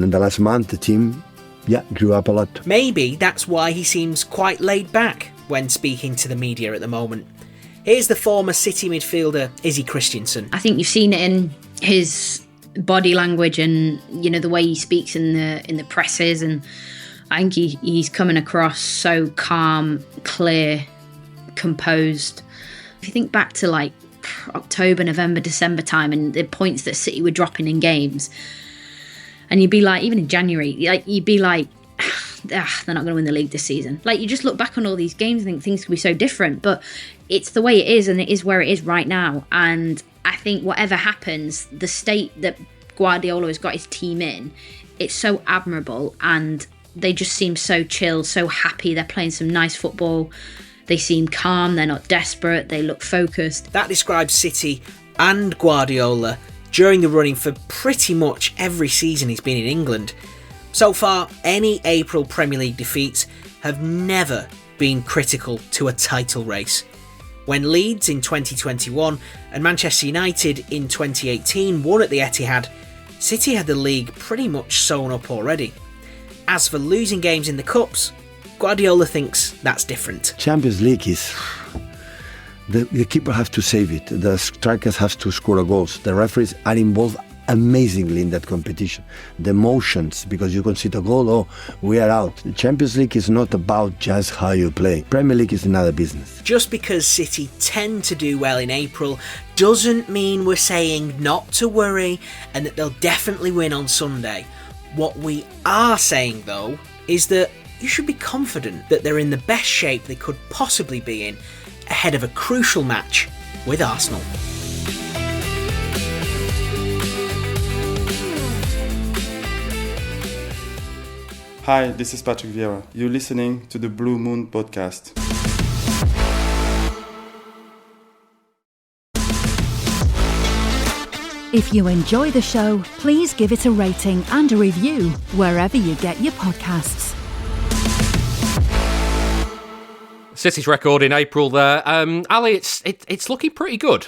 in the last month, the team, grew up a lot. Maybe that's why he seems quite laid back when speaking to the media at the moment. Here's the former City midfielder, Izzy Christiansen. I think you've seen it in his body language and, the way he speaks in the presses. And I think he's coming across so calm, clear, composed. If you think back to October, November, December time and the points that City were dropping in games, and you'd be like, even in January, you'd be like, they're not going to win the league this season. You just look back on all these games and think things could be so different, but it's the way it is, and it is where it is right now. And I think whatever happens, the state that Guardiola has got his team in, it's so admirable, and they just seem so chill, so happy. They're playing some nice football. They seem calm, they're not desperate, they look focused. That describes City and Guardiola during the running for pretty much every season he's been in England. So far, any April Premier League defeats have never been critical to a title race. When Leeds in 2021 and Manchester United in 2018 won at the Etihad, City had the league pretty much sewn up already. As for losing games in the Cups, Guardiola thinks that's different. Champions League is... The keeper has to save it. The strikers have to score goals. The referees are involved amazingly in that competition. The emotions, because you concede a goal, we are out. The Champions League is not about just how you play. Premier League is another business. Just because City tend to do well in April doesn't mean we're saying not to worry and that they'll definitely win on Sunday. What we are saying, though, is that you should be confident that they're in the best shape they could possibly be in ahead of a crucial match with Arsenal. Hi, this is Patrick Vieira. You're listening to the Blue Moon podcast. If you enjoy the show, please give it a rating and a review wherever you get your podcasts. City's record in April there. Ali, it's looking pretty good.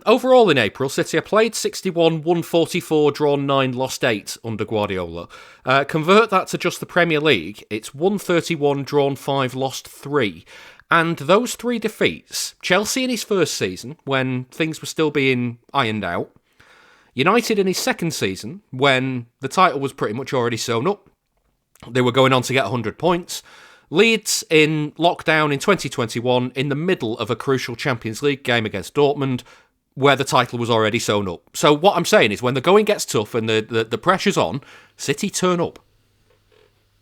Overall in April, City have played 61, won 44, drawn 9, lost 8 under Guardiola. Convert that to just the Premier League, it's won 31, drawn 5, lost 3. And those 3 defeats, Chelsea in his first season, when things were still being ironed out, United in his second season, when the title was pretty much already sewn up, they were going on to get 100 points, Leeds in lockdown in 2021 in the middle of a crucial Champions League game against Dortmund where the title was already sewn up. So what I'm saying is when the going gets tough and the pressure's on, City turn up.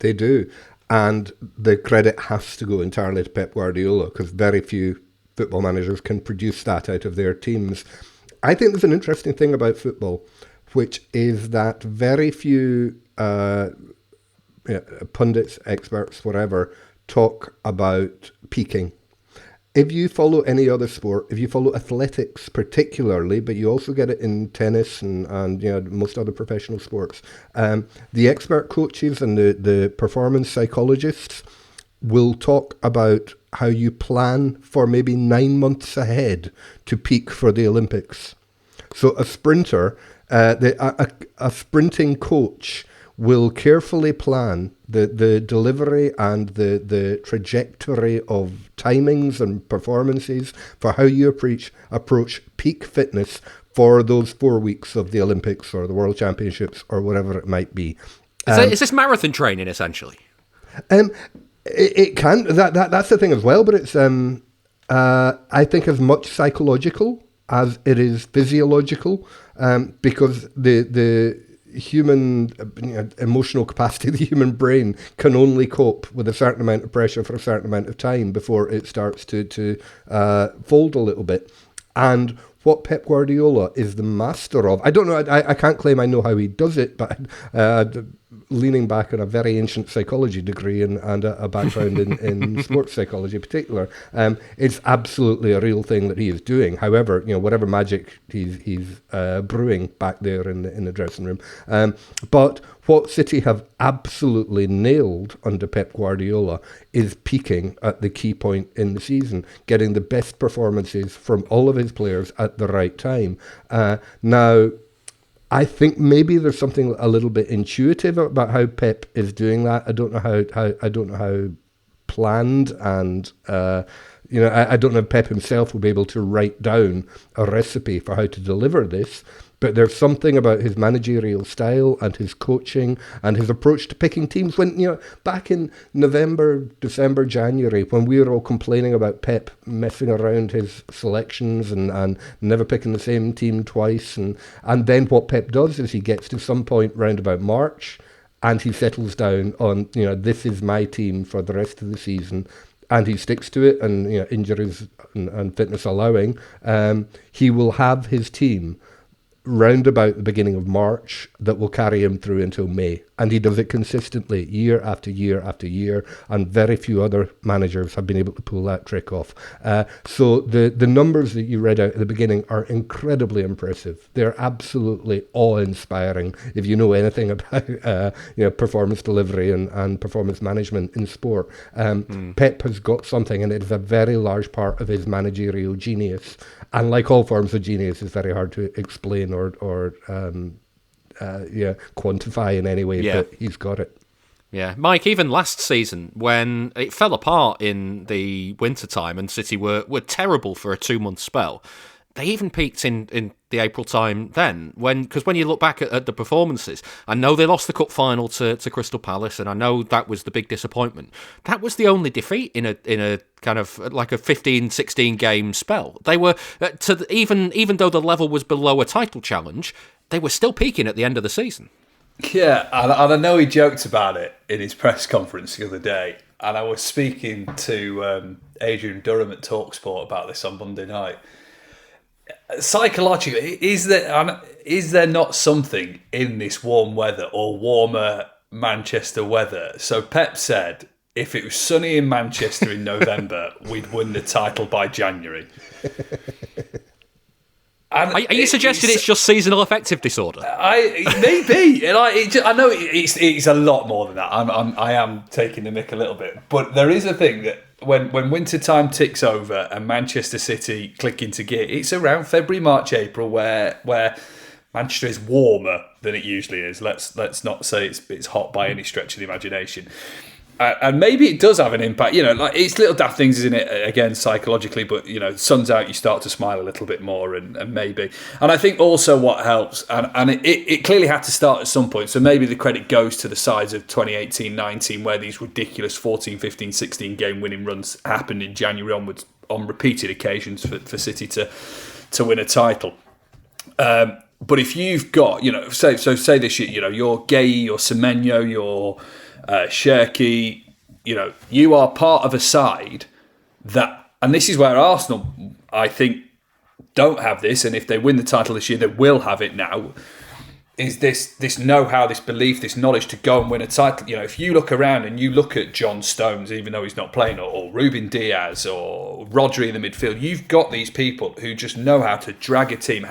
They do. And the credit has to go entirely to Pep Guardiola because very few football managers can produce that out of their teams. I think there's an interesting thing about football, which is that very few pundits, experts, whatever, talk about peaking. If you follow any other sport, if you follow athletics particularly, but you also get it in tennis and most other professional sports, the expert coaches and the performance psychologists will talk about how you plan for maybe 9 months ahead to peak for the Olympics. So a sprinter, a sprinting coach will carefully plan the delivery and the trajectory of timings and performances for how you approach peak fitness for those 4 weeks of the Olympics or the World Championships or whatever it might be. Is this marathon training, essentially? It can. That's the thing as well, but it's, I think, as much psychological as it is physiological, because the human emotional capacity, the human brain can only cope with a certain amount of pressure for a certain amount of time before it starts to fold a little bit. And what Pep Guardiola is the master of, I don't know, I can't claim I know how he does it, but leaning back on a very ancient psychology degree and a background in sports psychology in particular, it's absolutely a real thing that he is doing. However, whatever magic he's brewing back there in the dressing room. But what City have absolutely nailed under Pep Guardiola is peaking at the key point in the season, getting the best performances from all of his players at the right time. Now, I think maybe there's something a little bit intuitive about how Pep is doing that. I don't know how planned, and I don't know if Pep himself will be able to write down a recipe for how to deliver this. But there's something about his managerial style and his coaching and his approach to picking teams. When, back in November, December, January, when we were all complaining about Pep messing around his selections and never picking the same team twice. And then what Pep does is he gets to some point round about March and he settles down on, this is my team for the rest of the season. And he sticks to it, and, injuries and fitness allowing, he will have his team round about the beginning of March that will carry him through until May. And he does it consistently, year after year after year, and very few other managers have been able to pull that trick off. So the numbers that you read out at the beginning are incredibly impressive. They're absolutely awe-inspiring if you know anything about performance delivery and performance management in sport. Pep has got something, and it is a very large part of his managerial genius. And like all forms of genius, it's very hard to explain or quantify in any way, but he's got it. Yeah, Mike, even last season, when it fell apart in the winter time and City were terrible for a 2-month spell, they even peaked in the April time then. Because when you look back at the performances, I know they lost the cup final to Crystal Palace, and I know that was the big disappointment. That was the only defeat in a kind of like a 15-16 game spell. They were even though the level was below a title challenge, they were still peaking at the end of the season. Yeah, and I know he joked about it in his press conference the other day, and I was speaking to Adrian Durham at TalkSport about this on Monday night. Psychologically, is there not something in this warm weather or warmer Manchester weather? So Pep said, if it was sunny in Manchester in November, we'd win the title by January. And are you suggesting it's just seasonal affective disorder? Maybe. I know it's a lot more than that. I am taking the mick a little bit, but there is a thing that when winter time ticks over and Manchester City click into gear, it's around February, March, April where Manchester is warmer than it usually is. Let's not say it's hot by any stretch of the imagination. And maybe it does have an impact, it's little daft things, isn't it? Again, psychologically, but sun's out, you start to smile a little bit more, and maybe. And I think also what helps, and it clearly had to start at some point, so maybe the credit goes to the sides of 2018-19, where these ridiculous 14, 15, 16 game winning runs happened in January onwards on repeated occasions for City to win a title. But if you've got, say this year, you're Gay, you're Semenyo, you're Cherki, you are part of a side that, and this is where Arsenal, I think, don't have this, and if they win the title this year, they will have it now, is this know-how, this belief, this knowledge to go and win a title. If you look around and you look at John Stones, even though he's not playing, or Ruben Diaz, or Rodri in the midfield, you've got these people who just know how to drag a team,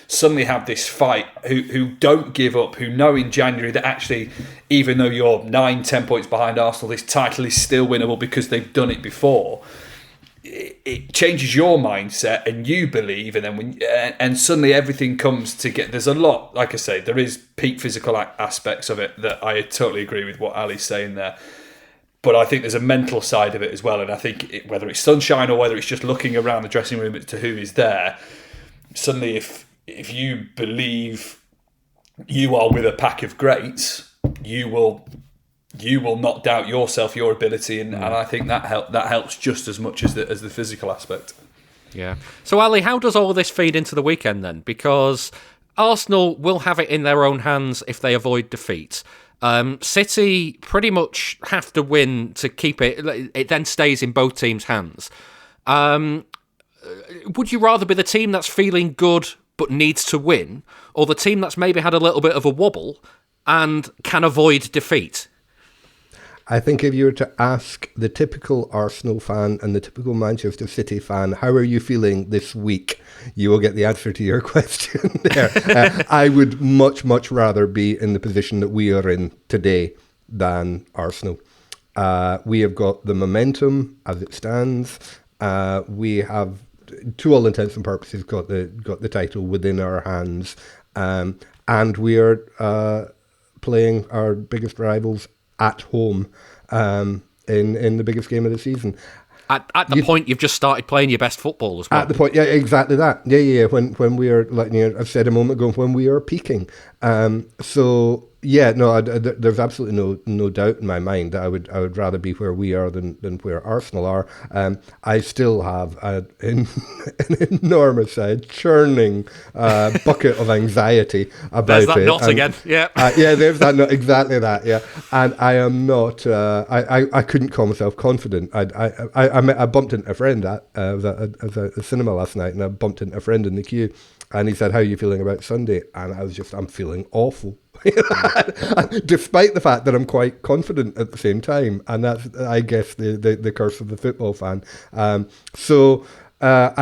suddenly have this fight, who don't give up, who know in January that actually, even though you're 9-10 points behind Arsenal, this title is still winnable because they've done it before. It changes your mindset, and you believe, and then and suddenly everything comes together. There's a lot, like I say, there is peak physical aspects of it that I totally agree with what Ali's saying there. But I think there's a mental side of it as well, and I think whether it's sunshine or whether it's just looking around the dressing room to who is there, suddenly if if you believe you are with a pack of greats, you will not doubt yourself, your ability, and I think that helps just as much as the physical aspect. Yeah. So, Ali, how does all this feed into the weekend then? Because Arsenal will have it in their own hands if they avoid defeat. City pretty much have to win to keep it. It then stays in both teams' hands. Would you rather be the team that's feeling good but needs to win, or the team that's maybe had a little bit of a wobble and can avoid defeat? I think if you were to ask the typical Arsenal fan and the typical Manchester City fan, how are you feeling this week? You will get the answer to your question there. I would much, much rather be in the position that we are in today than Arsenal. We have got the momentum as it stands. We have, to all intents and purposes, got the title within our hands. And we are playing our biggest rivals at home in the biggest game of the season. At the point you've just started playing your best football as well. At the point, yeah, exactly that. Yeah. When we are, like, I've said a moment ago, when we are peaking. There's absolutely no doubt in my mind that I would rather be where we are than where Arsenal are. I still have an enormous churning bucket of anxiety about there's that it. Knot again. Yeah. There's that knot, exactly that. Yeah, and I am not. I couldn't call myself confident. I bumped into a friend at a cinema last night, and I bumped into a friend in the queue, and he said, "How are you feeling about Sunday?" And I'm feeling awful. Despite the fact that I'm quite confident at the same time, and that's, I guess, the curse of the football fan. I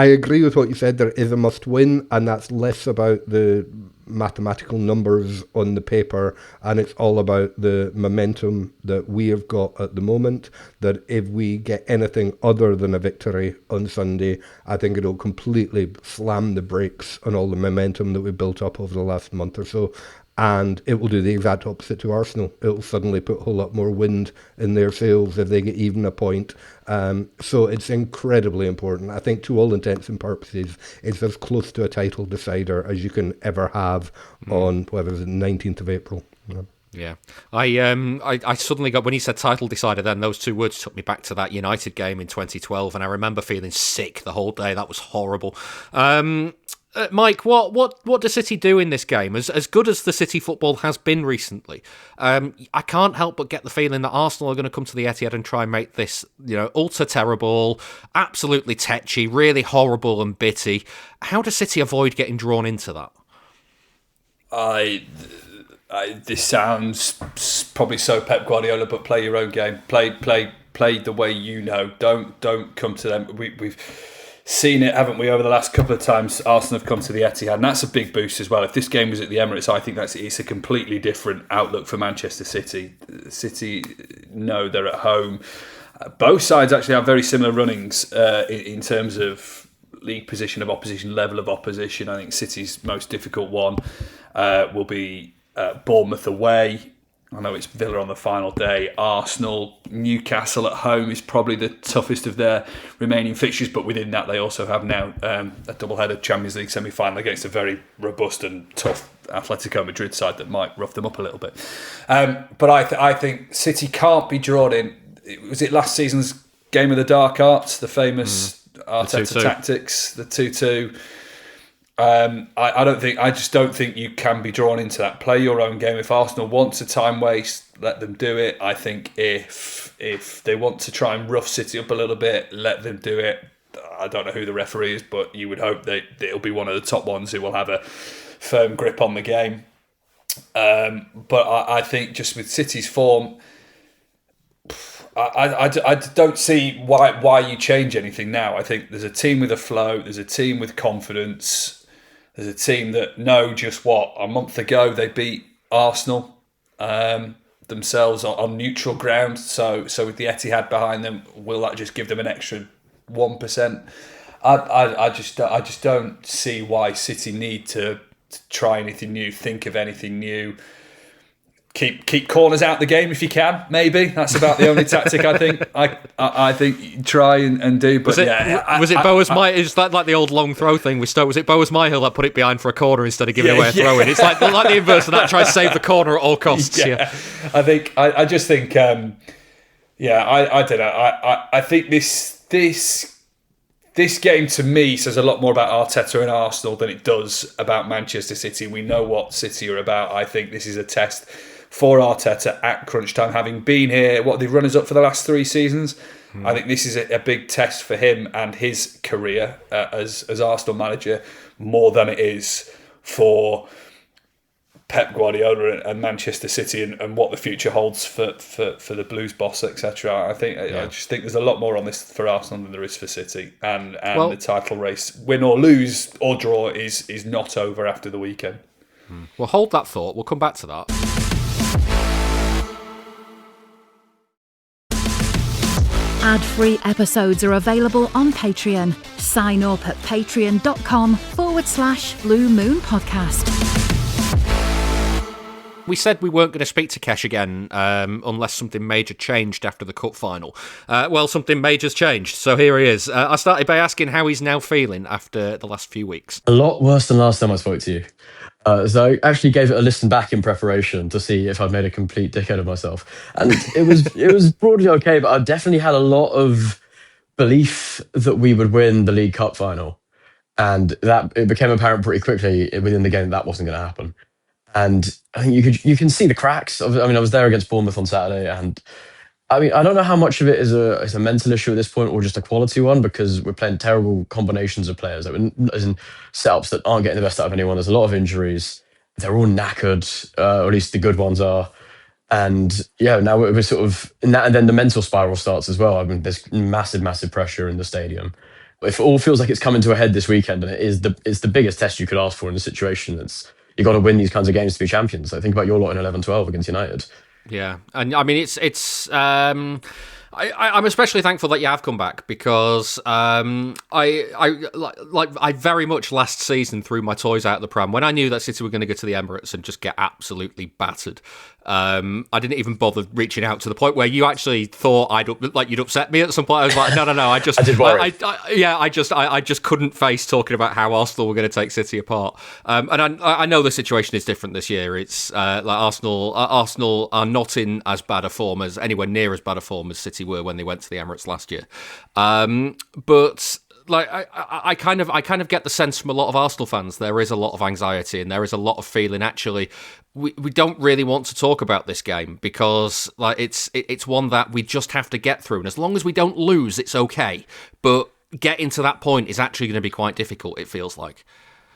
agree with what you said. There is a must win, and that's less about the mathematical numbers on the paper, and it's all about the momentum that we have got at the moment. That if we get anything other than a victory on Sunday, I think it'll completely slam the brakes on all the momentum that we've built up over the last month or so. And it will do the exact opposite to Arsenal. It will suddenly put a whole lot more wind in their sails if they get even a point. So it's incredibly important. I think, to all intents and purposes, it's as close to a title decider as you can ever have on, whatever is it, 19th of April. Yeah. I suddenly got, when he said title decider, then those two words took me back to that United game in 2012, and I remember feeling sick the whole day. That was horrible. Mike, what does City do in this game? As good as the City football has been recently, I can't help but get the feeling that Arsenal are going to come to the Etihad and try and make this, ultra terrible, absolutely tetchy, really horrible and bitty. How does City avoid getting drawn into that? This sounds probably so Pep Guardiola, but play your own game. Play the way you know. Don't come to them. We've seen it, haven't we, over the last couple of times Arsenal have come to the Etihad, and that's a big boost as well. If this game was at the Emirates, I think it's a completely different outlook for Manchester City. City know they're at home. Both sides actually have very similar runnings in terms of league position of opposition, level of opposition. I think City's most difficult one will be Bournemouth away. I know it's Villa on the final day. Arsenal, Newcastle at home is probably the toughest of their remaining fixtures, but within that they also have now a double-header Champions League semi-final against a very robust and tough Atletico Madrid side that might rough them up a little bit. But I think City can't be drawn in. Was it last season's game of the dark arts, the famous Arteta tactics, the 2-2? I just don't think you can be drawn into that. Play your own game. If Arsenal wants a time waste, let them do it. I think if they want to try and rough City up a little bit, let them do it. I don't know who the referee is, but you would hope that it'll be one of the top ones who will have a firm grip on the game. But I think just with City's form, I don't see why you change anything now. I think there's a team with a flow. There's a team with confidence. There's a team that know just what. A month ago, they beat Arsenal themselves on neutral ground. So with the Etihad behind them, will that just give them an extra 1%? I just don't see why City need to try anything new, think of anything new. keep corners out the game if you can. Maybe that's about the only tactic I think I think you try and do. But was it Boas Myhill? It's like the old long throw thing with Stoke. Was it Boas Myhill that put it behind for a corner instead of giving away a throw in? It's like the inverse of that. Try to save the corner at all costs. Yeah. I just think I don't know. I think this game to me says a lot more about Arteta and Arsenal than it does about Manchester City. We know what City are about. I think this is a test for Arteta at crunch time, having been here, the runners up for the last 3 seasons. I think this is a big test for him and his career as Arsenal manager, more than it is for Pep Guardiola and Manchester City and what the future holds for the Blues boss, etc. I just think there's a lot more on this for Arsenal than there is for City, and the title race, win or lose or draw, is not over after the weekend. Well, hold that thought. We'll come back to that. Ad-free episodes are available on Patreon. Sign up at patreon.com/Blue Moon Podcast. We said we weren't going to speak to Kesh again unless something major changed after the cup final. Well, something major's changed, so here he is. I started by asking how he's now feeling after the last few weeks. A lot worse than last time I spoke to you. So I actually gave it a listen back in preparation to see if I'd made a complete dickhead of myself. And it was broadly okay, but I definitely had a lot of belief that we would win the League Cup final. And that it became apparent pretty quickly within the game that wasn't going to happen. And I think you can see the cracks. I was there against Bournemouth on Saturday, and I don't know how much of it is a mental issue at this point or just a quality one, because we're playing terrible combinations of players, as in setups that aren't getting the best out of anyone. There's a lot of injuries. They're all knackered, or at least the good ones are. And now we're sort of in that, and then the mental spiral starts as well. There's massive pressure in the stadium. If it all feels like it's coming to a head this weekend, and it's the biggest test you could ask for in the situation. You got to win these kinds of games to be champions. Think about your lot in 11-12 against United. Yeah, and I'm especially thankful that you have come back, because I very much last season threw my toys out of the pram when I knew that City were going to go to the Emirates and just get absolutely battered. I didn't even bother reaching out to the point where you actually thought you'd upset me at some point. I was like, no. I did worry. I just couldn't face talking about how Arsenal were going to take City apart. And I know the situation is different this year. It's Arsenal are not in as bad a form, as anywhere near as bad a form as City were when they went to the Emirates last year. But I kind of get the sense from a lot of Arsenal fans there is a lot of anxiety, and there is a lot of feeling actually we don't really want to talk about this game, because it's one that we just have to get through, and as long as we don't lose, it's okay. But getting to that point is actually going to be quite difficult, it feels like.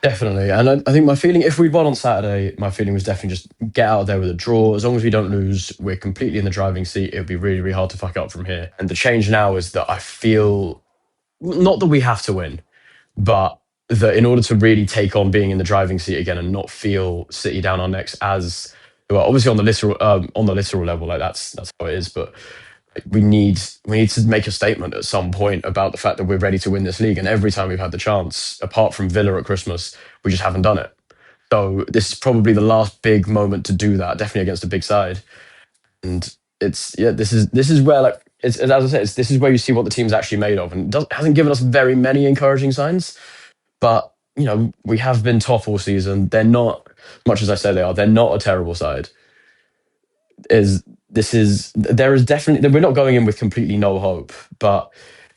Definitely, and I think my feeling, if we'd won on Saturday, my feeling was definitely just get out of there with a draw. As long as we don't lose, we're completely in the driving seat. It would be really, really hard to fuck up from here. And the change now is that I feel, not that we have to win, but that in order to really take on being in the driving seat again and not feel City down our necks, as well, obviously on the literal level, that's how it is, but we need to make a statement at some point about the fact that we're ready to win this league. And every time we've had the chance, apart from Villa at Christmas, we just haven't done it. So this is probably the last big moment to do that, definitely against a big side. And this is where, as I said, this is where you see what the team's actually made of. And it hasn't given us very many encouraging signs, but we have been top all season. They're not, much as I say they are, they're not a terrible side. There is definitely, we're not going in with completely no hope, but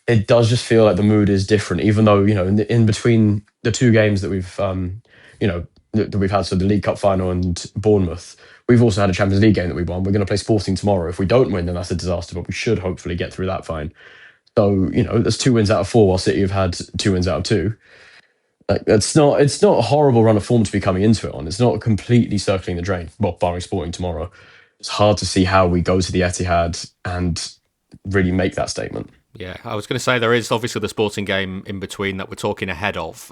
it does just feel like the mood is different, even though, in between the 2 games that we've, that we've had, so the League Cup final and Bournemouth, we've also had a Champions League game that we won. We're going to play Sporting tomorrow. If we don't win, then that's a disaster, but we should hopefully get through that fine. So, there's 2 wins out of 4, while City have had 2 wins out of 2. It's not a horrible run of form to be coming into it on. It's not completely circling the drain, well, barring Sporting tomorrow. It's hard to see how we go to the Etihad and really make that statement. Yeah, I was going to say there is obviously the Sporting game in between that we're talking ahead of.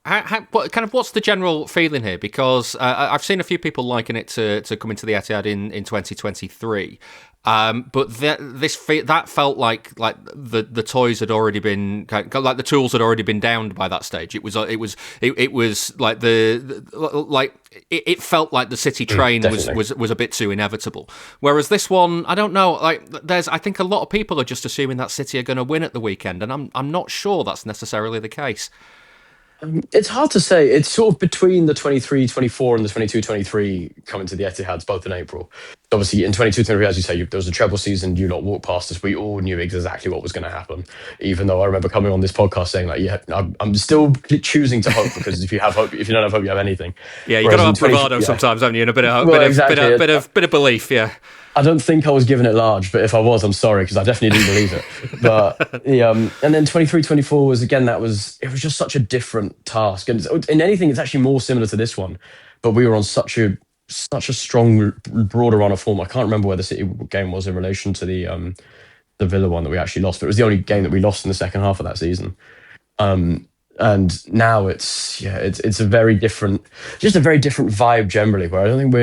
What's the general feeling here? Because I've seen a few people liken it to coming to the Etihad in 2023. But that felt like the toys had already been like the tools had already been downed by that stage. It was like it felt like the City train was a bit too inevitable. Whereas this one, I don't know. I think a lot of people are just assuming that City are going to win at the weekend, and I'm not sure that's necessarily the case. It's hard to say. It's sort of between the 23-24 and the 22-23 coming to the Etihads, both in April. Obviously, in 22-23, as you say, there was a treble season. You lot walked past us. We all knew exactly what was going to happen. Even though I remember coming on this podcast saying, like, yeah, I'm still choosing to hope, because if you don't have hope, you have anything. Yeah, you got to have bravado sometimes, haven't you? And a bit of hope, bit of belief. Yeah. I don't think I was giving it large, but if I was, I'm sorry, because I definitely didn't believe it. But and then 23-24 was, again, it was just such a different task. And in anything, it's actually more similar to this one. But we were on such a strong, broader run of form. I can't remember where the City game was in relation to the Villa one that we actually lost, but it was the only game that we lost in the second half of that season. And now it's a very different vibe generally, where I don't think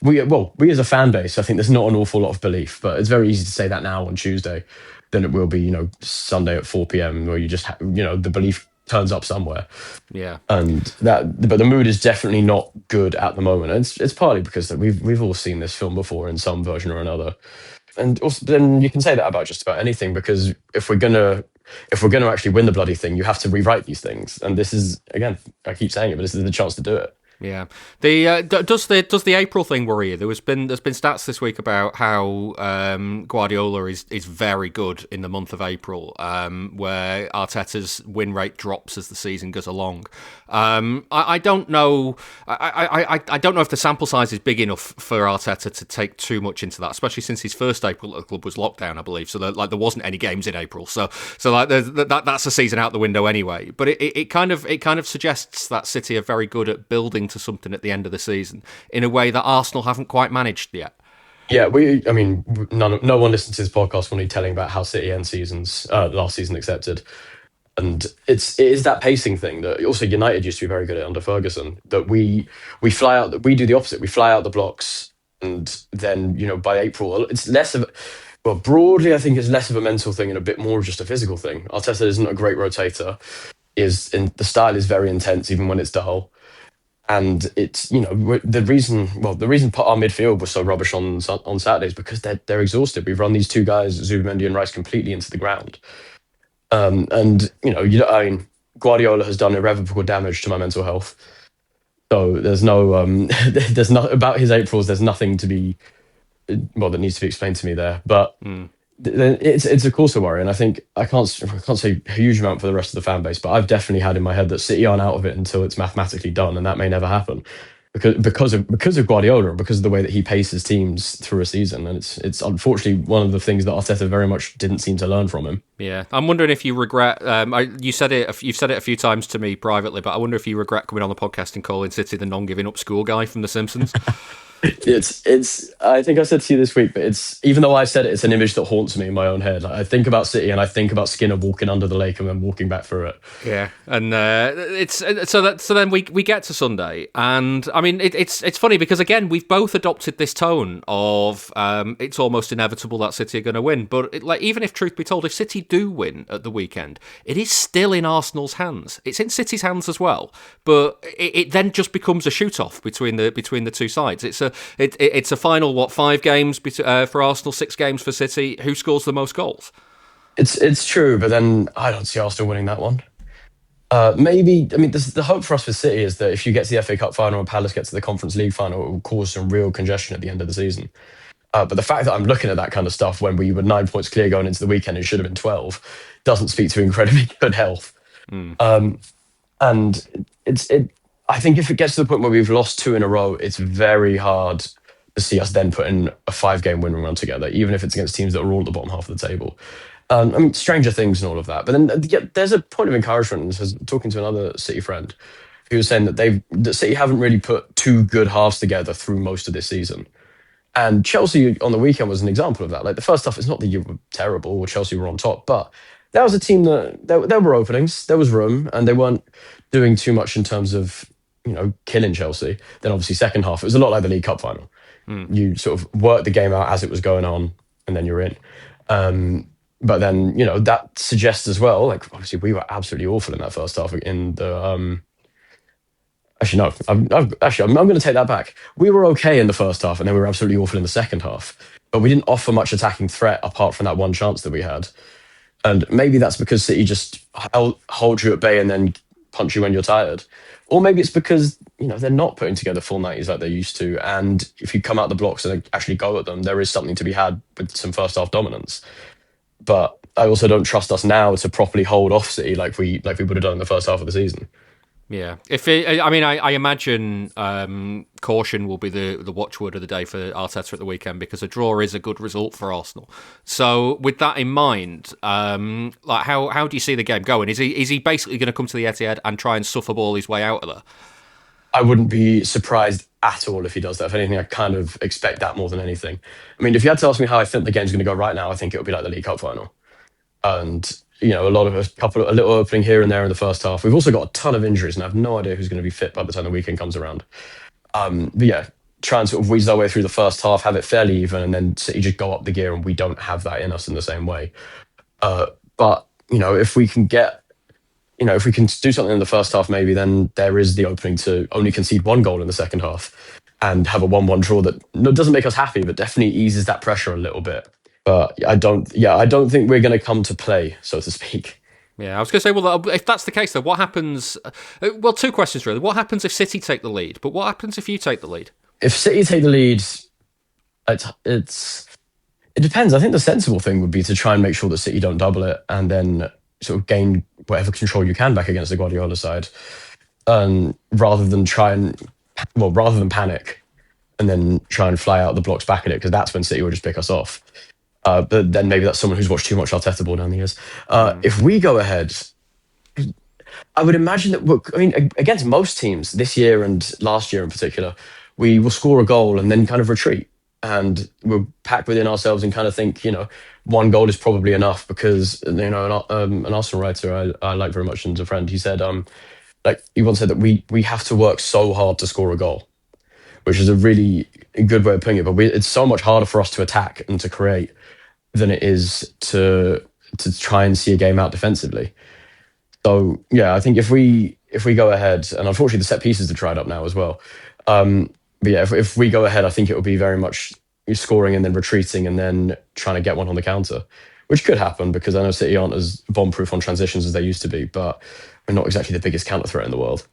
we as a fan base, I think there's not an awful lot of belief, but it's very easy to say that now on Tuesday than it will be, Sunday at 4 p.m. where you just, the belief turns up somewhere. Yeah. But the mood is definitely not good at the moment. And it's partly because we've all seen this film before in some version or another. And also, then you can say that about just about anything, because if we're gonna actually win the bloody thing, you have to rewrite these things. And this is, again, I keep saying it, but this is the chance to do it. Yeah. Does the April thing worry you? There's been stats this week about how Guardiola is very good in the month of April, where Arteta's win rate drops as the season goes along. I don't know. I don't know if the sample size is big enough for Arteta to take too much into that, especially since his first April at the club was lockdown, I believe. So there wasn't any games in April. So that's a season out the window anyway. But it kind of suggests that City are very good at building to something at the end of the season in a way that Arsenal haven't quite managed yet. Yeah, no one listens to this podcast when we're telling about how City end seasons, last season accepted. And it is that pacing thing that also United used to be very good at under Ferguson, that we fly out, we do the opposite. We fly out the blocks, and then, by April, it's less of, broadly, I think it's less of a mental thing and a bit more of just a physical thing. Arteta isn't a great rotator, the style is very intense even when it's dull. And it's, the reason our midfield was so rubbish on Saturdays, because they're exhausted. We've run these two guys, Zubimendi and Rice, completely into the ground. Guardiola has done irrevocable damage to my mental health. So there's not about his Aprils. There's nothing that needs to be explained to me there. But it's of course a worry, and I think I can't say a huge amount for the rest of the fan base, but I've definitely had in my head that City aren't out of it until it's mathematically done, and that may never happen because of Guardiola and because of the way that he paces teams through a season. And it's unfortunately one of the things that Arteta very much didn't seem to learn from him. Yeah, I'm wondering if you regret. You've said it a few times to me privately, but I wonder if you regret coming on the podcast and calling City the non-giving up school guy from The Simpsons. It's I think I said to you this week, but it's, even though I said it, it's an image that haunts me in my own head. Like, I think about City and I think about Skinner walking under the lake and then walking back through it. Yeah, and so then we get to Sunday, and I mean it's funny because again we've both adopted this tone of it's almost inevitable that City are going to win, but even if truth be told, if City do win at the weekend, it is still in Arsenal's hands. It's in City's hands as well, but it then just becomes a shoot off between the two sides. It's a final 5 games for Arsenal, 6 games for City. Who scores the most goals? It's true, but then I don't see Arsenal winning that one. Maybe, the hope for us with City is that if you get to the FA Cup final and Palace gets to the Conference League final, it will cause some real congestion at the end of the season. But the fact that I'm looking at that kind of stuff when we were 9 points clear going into the weekend and should have been 12 doesn't speak to incredibly good health. And I think if it gets to the point where we've lost 2 in a row, it's very hard to see us then putting a 5-game winning run together, even if it's against teams that are all at the bottom half of the table. Stranger things and all of that. But then there's a point of encouragement. Talking to another City friend who was saying that City haven't really put 2 good halves together through most of this season. And Chelsea on the weekend was an example of that. Like, the first half, it's not that you were terrible or Chelsea were on top, but that was a team that there were openings, there was room, and they weren't doing too much in terms of killing Chelsea. Then obviously second half, it was a lot like the League Cup final. You sort of work the game out as it was going on, and then you're in. But then that suggests as well, like obviously we were absolutely awful in that first half. In the actually no, I'm going to take that back. We were okay in the first half, and then we were absolutely awful in the second half. But we didn't offer much attacking threat apart from that one chance that we had. And maybe that's because City just hold you at bay and then punch you when you're tired. Or maybe it's because they're not putting together full 90s like they used to. And if you come out the blocks and actually go at them, there is something to be had with some first half dominance. But I also don't trust us now to properly hold off City like we would have done in the first half of the season. Yeah, I imagine caution will be the watchword of the day for Arteta at the weekend, because a draw is a good result for Arsenal. So, with that in mind, how do you see the game going? Is he basically going to come to the Etihad and try and suffer ball his way out of there? I wouldn't be surprised at all if he does that. If anything, I kind of expect that more than anything. I mean, if you had to ask me how I think the game's going to go right now, I think it would be like the League Cup final, and a little opening here and there in the first half. We've also got a ton of injuries, and I have no idea who's going to be fit by the time the weekend comes around. But yeah, try and sort of weasel our way through the first half, have it fairly even, and then City just go up the gear, and we don't have that in us in the same way. But if we can get, if we can do something in the first half, maybe then there is the opening to only concede one goal in the second half and have a 1-1 draw that doesn't make us happy, but definitely eases that pressure a little bit. But I don't think we're going to come to play, so to speak. Yeah, I was going to say, well, if that's the case, though, what happens? Well, two questions, really. What happens if City take the lead? But what happens if you take the lead? If City take the lead, it depends. I think the sensible thing would be to try and make sure that City don't double it and then sort of gain whatever control you can back against the Guardiola side, rather than panic and then try and fly out the blocks back at it, because that's when City will just pick us off. But then maybe that's someone who's watched too much Arteta ball down the years. If we go ahead, I would imagine that, against most teams this year and last year in particular, we will score a goal and then kind of retreat. And we'll pack within ourselves and kind of think, one goal is probably enough, because, an Arsenal writer I like very much and a friend, he said, he once said that we have to work so hard to score a goal, which is a really good way of putting it. But it's so much harder for us to attack and to create than it is to try and see a game out defensively. So yeah, I think if we go ahead, and unfortunately the set pieces are dried up now as well. But yeah, if we go ahead, I think it will be very much scoring and then retreating and then trying to get one on the counter, which could happen because I know City aren't as bomb-proof on transitions as they used to be, but we're not exactly the biggest counter threat in the world.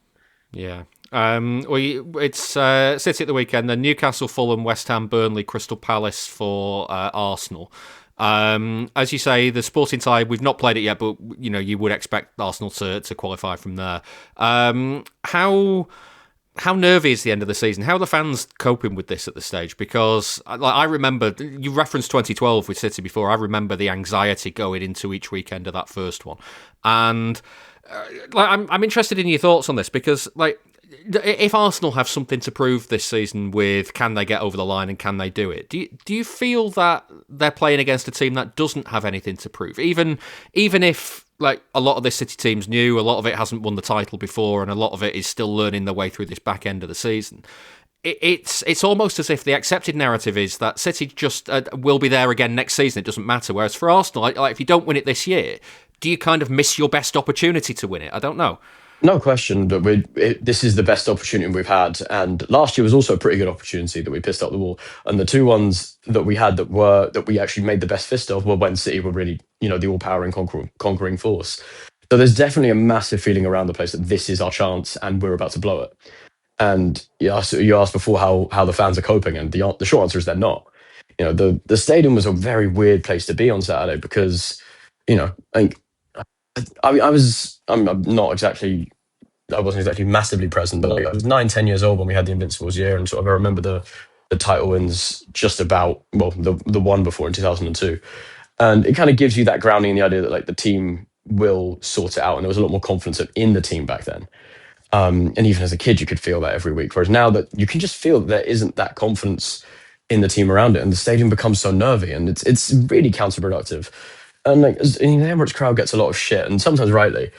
Yeah. It's City at the weekend, then Newcastle, Fulham, West Ham, Burnley, Crystal Palace for Arsenal. As you say, the Sporting tie, we've not played it yet, but you would expect Arsenal to qualify from there. How nervy is the end of the season? How are the fans coping with this at this stage? Because I remember, you referenced 2012 with City before, I remember the anxiety going into each weekend of that first one. And I'm interested in your thoughts on this, because if Arsenal have something to prove this season with, can they get over the line and can they do it? Do you feel that they're playing against a team that doesn't have anything to prove? Even if a lot of this City team's new, a lot of it hasn't won the title before, and a lot of it is still learning their way through this back end of the season. It's almost as if the accepted narrative is that City just will be there again next season. It doesn't matter. Whereas for Arsenal, if you don't win it this year, do you kind of miss your best opportunity to win it? I don't know. No question that this is the best opportunity we've had. And last year was also a pretty good opportunity that we pissed up the wall. And the two ones that we had that we actually made the best fist of were when City were really, the all-powering conquering force. So there's definitely a massive feeling around the place that this is our chance and we're about to blow it. And you asked before how the fans are coping, and the short answer is they're not. The stadium was a very weird place to be on Saturday because, I wasn't exactly massively present, but I was 9-10 years old when we had the Invincibles year, and sort of I remember the title wins just about, the one before in 2002. And it kind of gives you that grounding in the idea that the team will sort it out, and there was a lot more confidence in the team back then. And even as a kid, you could feel that every week. Whereas now that you can just feel that there isn't that confidence in the team around it, and the stadium becomes so nervy, and it's really counterproductive. And like, the Emirates crowd gets a lot of shit, and sometimes rightly.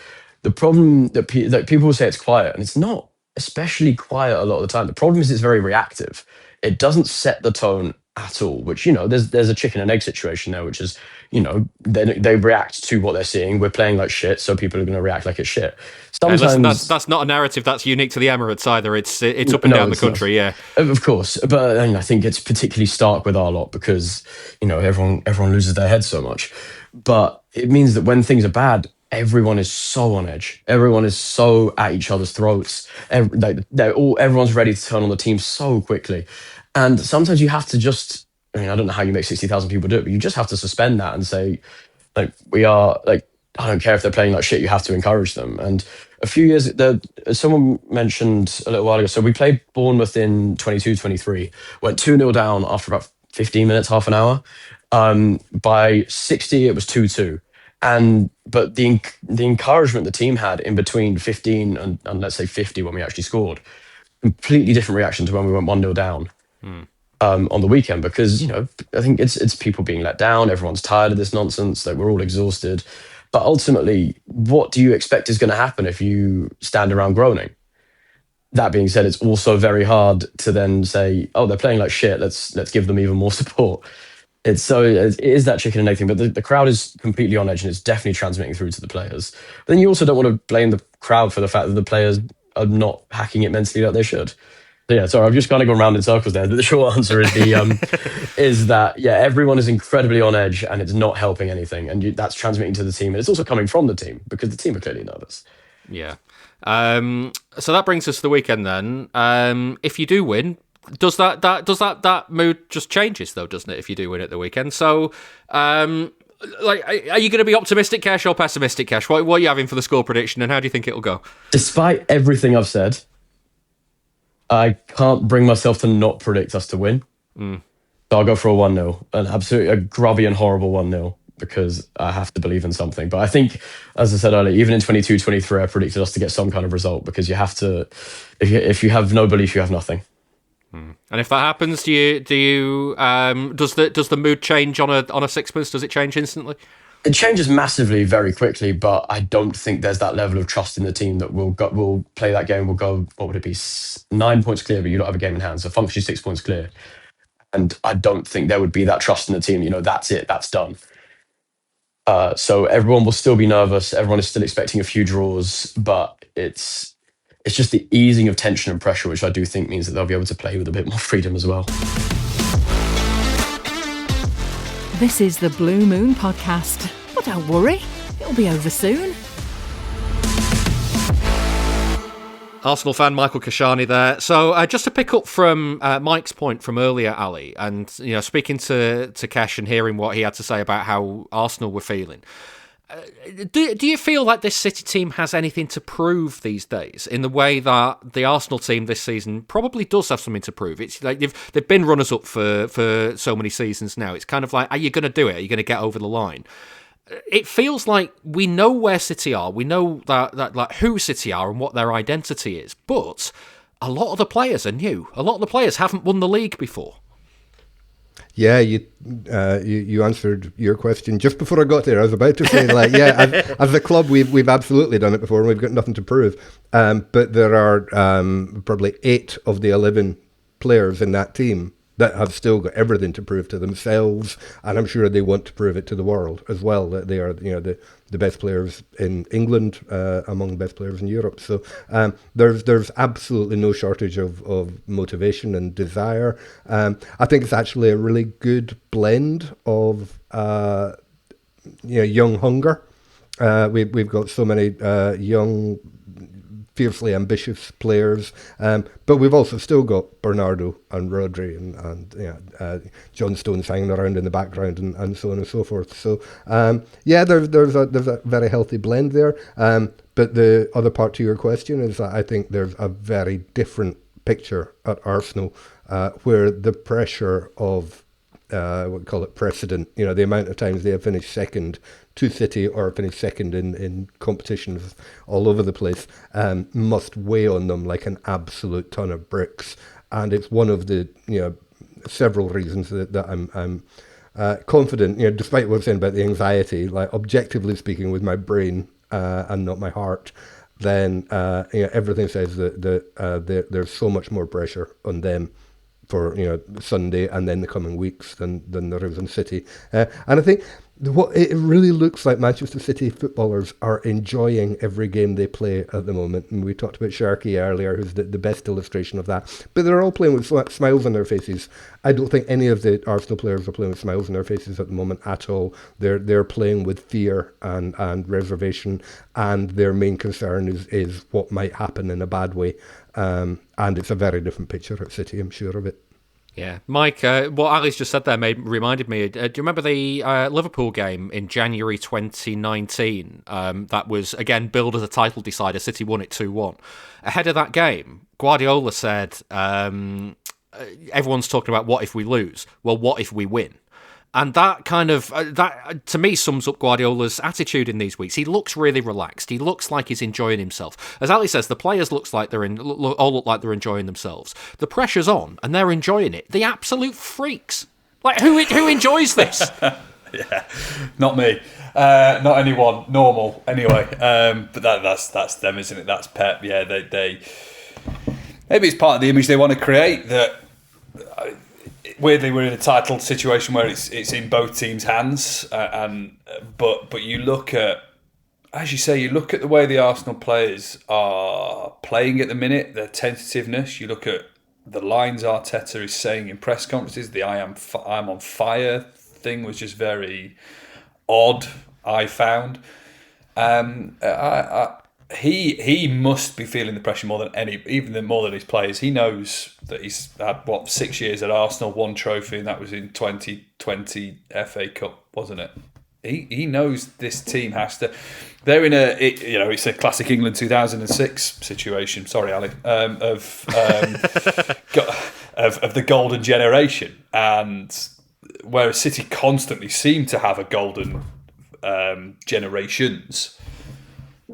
The problem that people will say it's quiet, and it's not especially quiet a lot of the time. The problem is it's very reactive. It doesn't set the tone at all. Which there's a chicken and egg situation there, which is they react to what they're seeing. We're playing like shit, so people are going to react like it's shit. Sometimes listen, that's not a narrative that's unique to the Emirates either. It's up and down the country, yeah. Of course, but I think it's particularly stark with our lot because everyone loses their head so much. But it means that when things are bad, everyone is so on edge. Everyone is so at each other's throats. Everyone's ready to turn on the team so quickly, and sometimes you have to just. I don't know how you make 60,000 people do it, but you just have to suspend that and say, we are I don't care if they're playing like shit. You have to encourage them. And a few years, someone mentioned a little while ago. So we played Bournemouth in 22-23. Went 2-0 down after about 15 minutes, half an hour. By 60, it was 2-2. But the encouragement the team had in between 15 and let's say 50 when we actually scored, completely different reaction to when we went 1-0 down. On the weekend, because I think it's people being let down. Everyone's tired of this nonsense. We're all exhausted. But ultimately, what do you expect is going to happen if you stand around groaning? That being said, it's also very hard to then say, "Oh, they're playing like shit. Let's give them even more support." It is that chicken and egg thing. But the crowd is completely on edge, and it's definitely transmitting through to the players. But then you also don't want to blame the crowd for the fact that the players are not hacking it mentally like they should. So yeah, sorry, I've just kind of gone round in circles there. But the short answer is is that everyone is incredibly on edge and it's not helping anything, and that's transmitting to the team, and it's also coming from the team because the team are clearly nervous. Yeah. So that brings us to the weekend then. If you do win, does that mood just changes though, doesn't it? If you do win at the weekend, so are you going to be optimistic, Kesh, or pessimistic, Kesh? What are you having for the score prediction, and how do you think it'll go? Despite everything I've said, I can't bring myself to not predict us to win. So I'll go for a 1-0, a grubby and horrible 1-0, because I have to believe in something. But I think, as I said earlier, even in 22-23, I predicted us to get some kind of result, because you have to, if you have no belief, you have nothing. And if that happens, does the mood change on a sixpence? Does it change instantly? It changes massively very quickly, but I don't think there's that level of trust in the team that we'll play that game. We'll go, what would it be, 9 points clear, but you don't have a game in hand, so functionally 6 points clear. And I don't think there would be that trust in the team. That's it, that's done. So everyone will still be nervous. Everyone is still expecting a few draws, but it's just the easing of tension and pressure, which I do think means that they'll be able to play with a bit more freedom as well. This is the Blue Moon Podcast. But don't worry, it'll be over soon. Arsenal fan Michael Keshani there. So just to pick up from Mike's point from earlier, Ally, and speaking to Kesh and hearing what he had to say about how Arsenal were feeling. Do you feel like this City team has anything to prove these days, in the way that the Arsenal team this season probably does have something to prove? It's like they've been runners-up for so many seasons now. It's kind of like, are you going to do it? Are you going to get over the line? It feels like we know where City are. We know that like who City are and what their identity is. But a lot of the players are new. A lot of the players haven't won the league before. Yeah, you answered your question just before I got there. I was about to say, as a club, we've absolutely done it before, and we've got nothing to prove. But there are probably 8 of the 11 players in that team that have still got everything to prove to themselves, and I'm sure they want to prove it to the world as well, that they are the best players in England, among the best players in Europe. So there's absolutely no shortage of motivation and desire. I think it's actually a really good blend of young hunger. We've got so many young, fiercely ambitious players, but we've also still got Bernardo and Rodri and John Stones hanging around in the background and so on and so forth. So there's a very healthy blend there. But the other part to your question is that I think there's a very different picture at Arsenal, where the pressure of we call it precedent, the amount of times they have finished second to City or finished second in competitions all over the place, must weigh on them like an absolute ton of bricks. And it's one of the several reasons that I'm confident, despite what I'm saying about the anxiety, like objectively speaking with my brain and not my heart, then everything says that there's so much more pressure on them for Sunday and then the coming weeks than there is on City. And I think what it really looks like Manchester City footballers are enjoying every game they play at the moment. And we talked about Cherki earlier, who's the best illustration of that. But they're all playing with smiles on their faces. I don't think any of the Arsenal players are playing with smiles on their faces at the moment at all. They're playing with fear and reservation, and their main concern is what might happen in a bad way. And it's a very different picture at City, I'm sure of it. Yeah, Mike, what Ali's just said there reminded me. Do you remember the Liverpool game in January 2019? That was, again, billed as a title decider. City won it 2-1. Ahead of that game, Guardiola said, everyone's talking about what if we lose? Well, what if we win? And that kind of, that to me sums up Guardiola's attitude in these weeks. He looks really relaxed. He looks like he's enjoying himself. As Ali says, the players all look like they're enjoying themselves. The pressure's on, and they're enjoying it. The absolute freaks. Like, who enjoys this? Yeah, not me. Not anyone normal, anyway. But that's them, isn't it? That's Pep. Yeah, they maybe it's part of the image they want to create that... Weirdly, we're in a title situation where it's in both teams' hands, but you look at, as you say, you look at the way the Arsenal players are playing at the minute, their tentativeness. You look at the lines Arteta is saying in press conferences. The I'm on fire thing was just very odd, I found. He must be feeling the pressure more than more than his players. He knows that he's had 6 years at Arsenal, one trophy, and that was in 2020 FA Cup, wasn't it? He knows this team has to. They're in it's a classic England 2006 situation. Sorry, Ali, of the golden generation, and whereas City constantly seem to have a golden generations.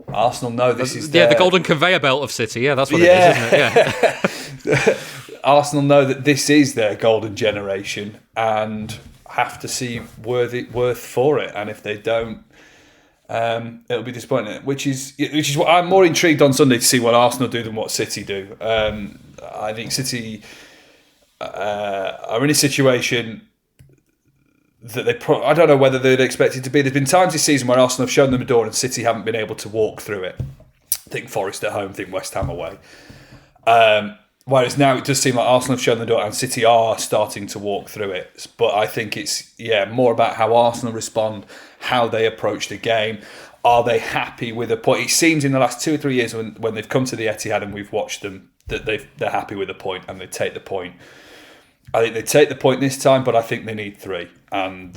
Arsenal know this is the golden conveyor belt of City. Yeah, that's what it is, isn't it? Yeah. Arsenal know that this is their golden generation and have to see worth for it. And if they don't, it'll be disappointing. Which is what I'm more intrigued on Sunday to see what Arsenal do than what City do. I think City are in a situation that I don't know whether they'd expect it to be. There's been times this season where Arsenal have shown them a door and City haven't been able to walk through it. Think Forest at home, think West Ham away. Whereas now it does seem like Arsenal have shown the door and City are starting to walk through it. But I think it's more about how Arsenal respond, how they approach the game. Are they happy with a point? It seems in the last 2 or 3 years when they've come to the Etihad and we've watched them that they're happy with a point and they take the point. I think they take the point this time, but I think they need 3, and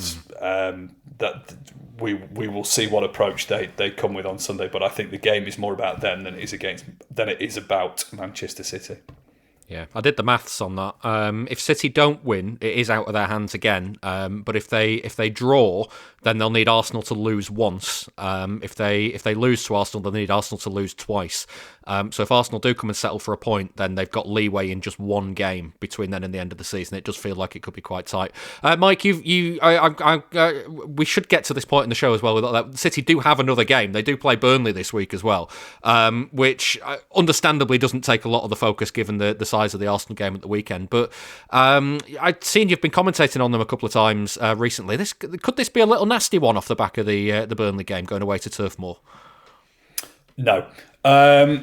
that we will see what approach they come with on Sunday. But I think the game is more about them than it is about Manchester City. Yeah, I did the maths on that. If City don't win, it is out of their hands again. But if they draw, then they'll need Arsenal to lose once. If they lose to Arsenal, they'll need Arsenal to lose twice. So if Arsenal do come and settle for a point, then they've got leeway in just one game between then and the end of the season. It does feel like it could be quite tight. Mike, we should get to this point in the show as well. City do have another game. They do play Burnley this week as well, which understandably doesn't take a lot of the focus given the size of the Arsenal game at the weekend. But I've seen you've been commentating on them a couple of times recently. Could this be a little nasty one off the back of the Burnley game going away to Turf Moor? No. Tempting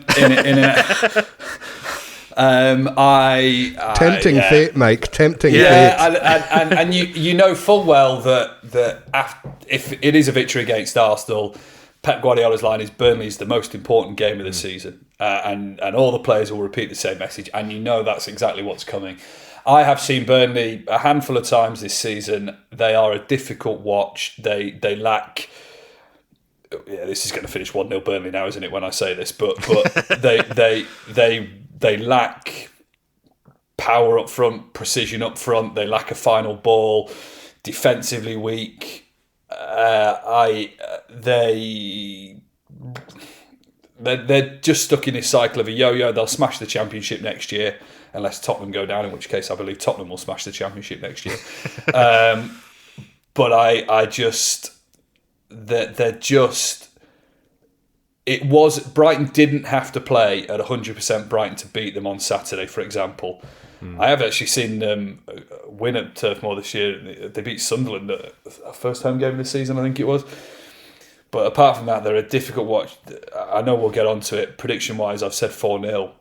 fate, Mike. Tempting fate. And you know full well that if it is a victory against Arsenal, Pep Guardiola's line is Burnley is the most important game of the season, and all the players will repeat the same message, and you know that's exactly what's coming. I have seen Burnley a handful of times this season. They are a difficult watch. They lack. Yeah, this is going to finish 1-0 Burnley now, isn't it? When I say this, but they lack power up front, precision up front. They lack a final ball. Defensively weak. They're just stuck in this cycle of a yo-yo. They'll smash the Championship next year, unless Tottenham go down, in which case I believe Tottenham will smash the Championship next year. but I just they're just. It was Brighton didn't have to play at 100% Brighton to beat them on Saturday, for example. I have actually seen them win at Turf Moor this year. They beat Sunderland at a first home game of the season, I think it was. But apart from that, they're a difficult watch. I know we'll get onto it. Prediction-wise, I've said 4-0.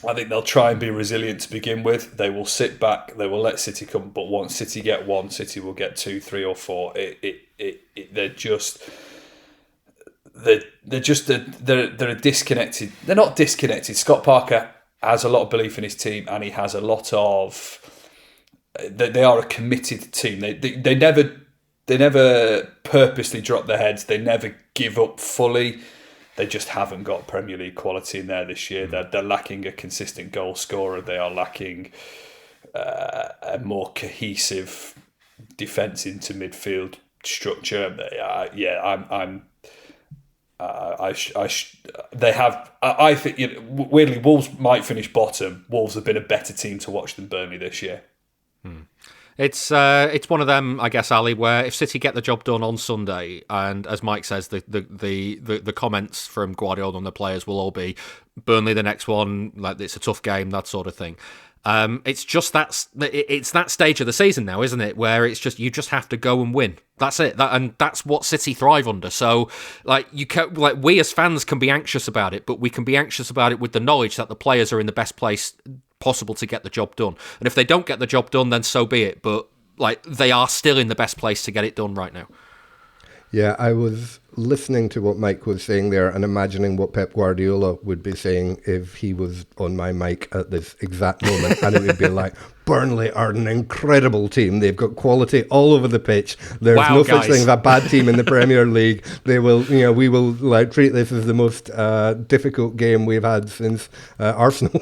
I think they'll try and be resilient to begin with. They will sit back. They will let City come. But once City get one, City will get 2, 3 or 4. They're a disconnected. They're not disconnected. Scott Parker has a lot of belief in his team, and he has a lot of. They are a committed team. They never purposely drop their heads. They never give up fully. They just haven't got Premier League quality in there this year. They're lacking a consistent goal scorer. They are lacking a more cohesive defence into midfield structure. They have. I think weirdly, Wolves might finish bottom. Wolves have been a better team to watch than Burnley this year. It's one of them, I guess, Ali, where if City get the job done on Sunday, and as Mike says, the comments from Guardiola and the players will all be Burnley the next one, like it's a tough game, that sort of thing. It's just it's that stage of the season now, isn't it? Where it's just you just have to go and win. That's it, and that's what City thrive under. So, we as fans can be anxious about it, but we can be anxious about it with the knowledge that the players are in the best place possible to get the job done. And if they don't get the job done, then so be it. But they are still in the best place to get it done right now. Yeah, I was listening to what Mike was saying there and imagining what Pep Guardiola would be saying if he was on my mic at this exact moment. And it would be like, Burnley are an incredible team. They've got quality all over the pitch. There's no such thing as a bad team in the Premier League. They will, we will treat this as the most difficult game we've had since Arsenal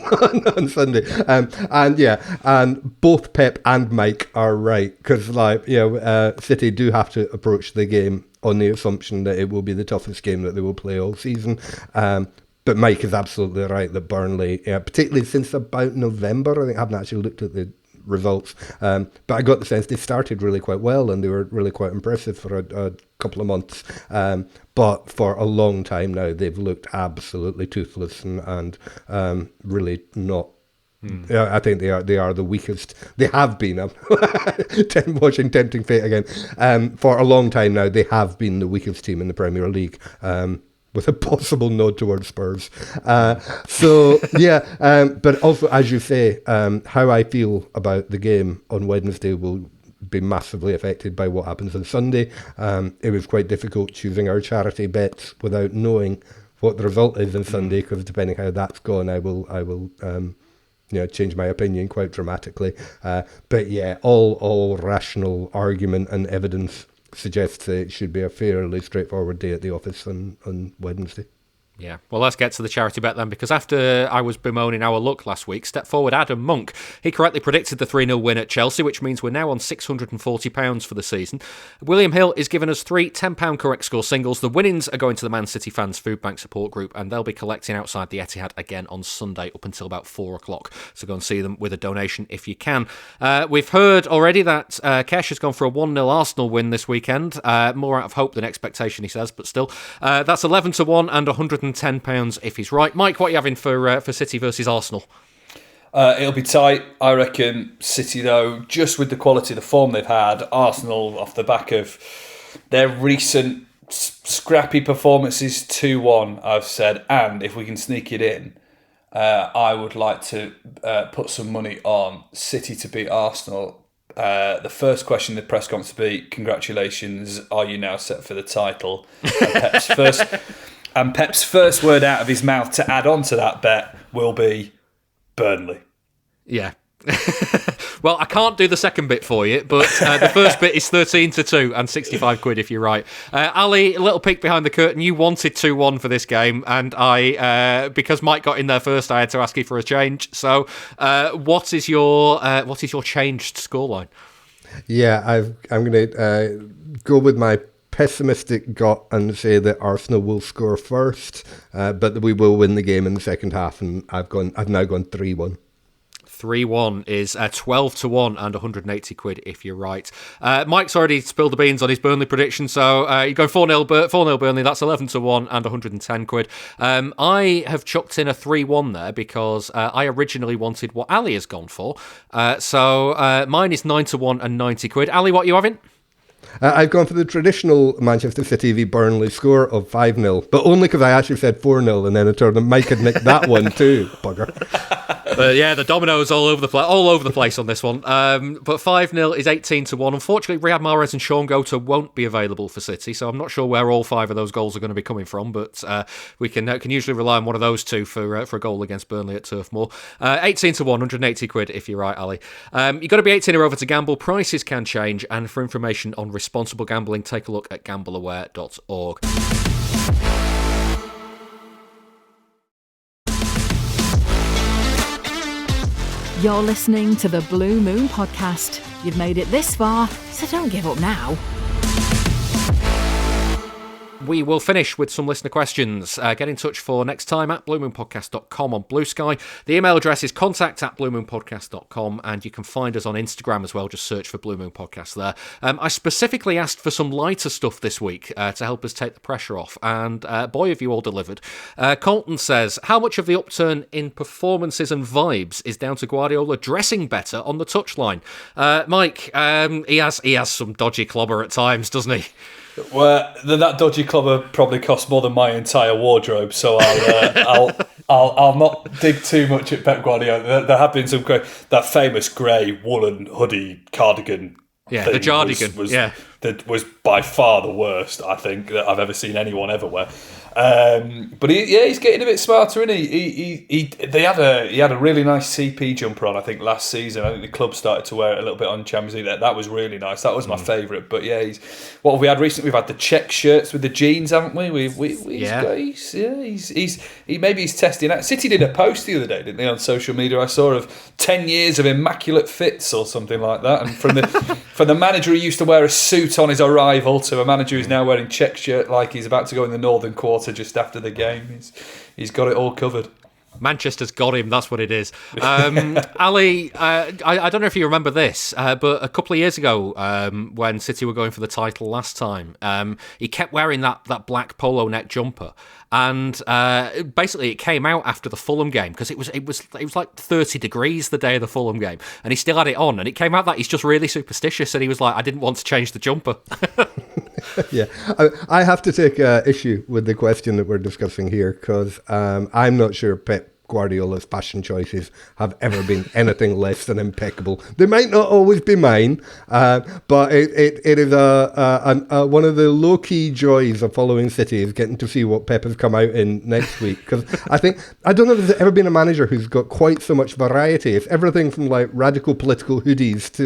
on Sunday. And both Pep and Mike are right because, City do have to approach the game on the assumption that it will be the toughest game that they will play all season. But Mike is absolutely right that Burnley, particularly since about November, I think I haven't actually looked at the results, but I got the sense they started really quite well and they were really quite impressive for a couple of months. But for a long time now, they've looked absolutely toothless and really not. I think they are the weakest. They have been. I'm watching Tempting Fate again. For a long time now, they have been the weakest team in the Premier League. With a possible nod towards Spurs. But also, as you say, how I feel about the game on Wednesday will be massively affected by what happens on Sunday. It was quite difficult choosing our charity bets without knowing what the result is on Sunday, because depending how that's gone, I will change my opinion quite dramatically. All rational argument and evidence suggests that it should be a fairly straightforward day at the office on Wednesday. Yeah, well, let's get to the charity bet then, because after I was bemoaning our luck last week, step forward Adam Monk. He correctly predicted the 3-0 win at Chelsea, which means we're now on £640 for the season. William Hill is giving us 3 £10 correct score singles. The winnings are going to the Man City Fans Food Bank Support Group, and they'll be collecting outside the Etihad again on Sunday up until about 4 o'clock. So go and see them with a donation if you can. We've heard already that Kesh has gone for a 1-0 Arsenal win this weekend. More out of hope than expectation, he says, but still. That's 11-1 and £110 if he's right. Mike, what are you having for City versus Arsenal? It'll be tight, I reckon. City, though, just with the quality of the form they've had, Arsenal, off the back of their recent scrappy performances, 2-1, I've said. And if we can sneak it in, I would like to put some money on City to beat Arsenal. The first question in the press conference will be, congratulations, are you now set for the title? And Pep's first word out of his mouth to add on to that bet will be Burnley. Yeah. Well, I can't do the second bit for you, but the first bit is 13-2 and £65 if you're right. Ali, a little peek behind the curtain. You wanted 2-1 for this game, and I, because Mike got in there first, I had to ask you for a change. So, what is your changed scoreline? Yeah, I'm going to go with my pessimistic gut and say that Arsenal will score first, but we will win the game in the second half, and I've now gone 3-1. 3-1 is 12-1 and 180 quid if you're right. Mike's already spilled the beans on his Burnley prediction, so you're going 4-0 Burnley, that's 11-1 and 110 quid. I have chucked in a 3-1 there because I originally wanted what Ali has gone for. So mine is 9-1 and 90 quid. Ali, what are you having? I've gone for the traditional Manchester City v Burnley score of 5-0, but only because I actually said 4-0, and then it turned out Mike had nicked that one too, bugger. Yeah, the dominoes all over the place on this one. But 5-0 is 18-1. Unfortunately, Riyad Mahrez and Sean Gota won't be available for City, so I'm not sure where all 5 of those goals are going to be coming from. But we can usually rely on one of those 2 for a goal against Burnley at Turf Moor. 18-1, 180 quid if you're right, Ali. You've got to be 18 or over to gamble. Prices can change, and for information on responsible gambling, take a look at gambleaware.org. You're listening to the Blue Moon Podcast. You've made it this far, so don't give up now. We will finish with some listener questions. Get in touch for next time at bluemoonpodcast.com on Blue Sky. The email address is contact@bluemoonpodcast.com, and you can find us on Instagram as well. Just search for Blue Moon Podcast there. I specifically asked for some lighter stuff this week to help us take the pressure off, and boy, have you all delivered. Colton says, how much of the upturn in performances and vibes is down to Guardiola dressing better on the touchline? Mike, he has some dodgy clobber at times, doesn't he? Well, that dodgy clobber probably cost more than my entire wardrobe, so I'll not dig too much at Pep Guardiola. There have been some great, that famous grey woolen hoodie cardigan. Yeah, the Jardigan. That was by far the worst, I think, that I've ever seen anyone ever wear. But he's getting a bit smarter, isn't he? He had a really nice CP jumper on, I think, last season. I think the club started to wear it a little bit on Champions League. That was really nice. That was my favourite. But yeah, what have we had recently? We've had the check shirts with the jeans, haven't we? Maybe he's testing out. City did a post the other day, didn't they, on social media? I saw of 10 years of immaculate fits or something like that. And from the manager who used to wear a suit on his arrival to a manager who's now wearing check shirt like he's about to go in the Northern Quarter just after the game. He's got it all covered. Manchester's got him, that's what it is. Ali, I don't know if you remember this, but a couple of years ago, when City were going for the title last time, he kept wearing that black polo neck jumper. And basically, it came out after the Fulham game because it was like 30 degrees the day of the Fulham game, and he still had it on. And it came out that he's just really superstitious, and he was like, "I didn't want to change the jumper." Yeah, I have to take issue with the question that we're discussing here because I'm not sure Pep Guardiola's fashion choices have ever been anything less than impeccable. They might not always be mine, but it is one of the low-key joys of following City is getting to see what Pep has come out in next week. Because I don't know if there's ever been a manager who's got quite so much variety. It's everything from like radical political hoodies to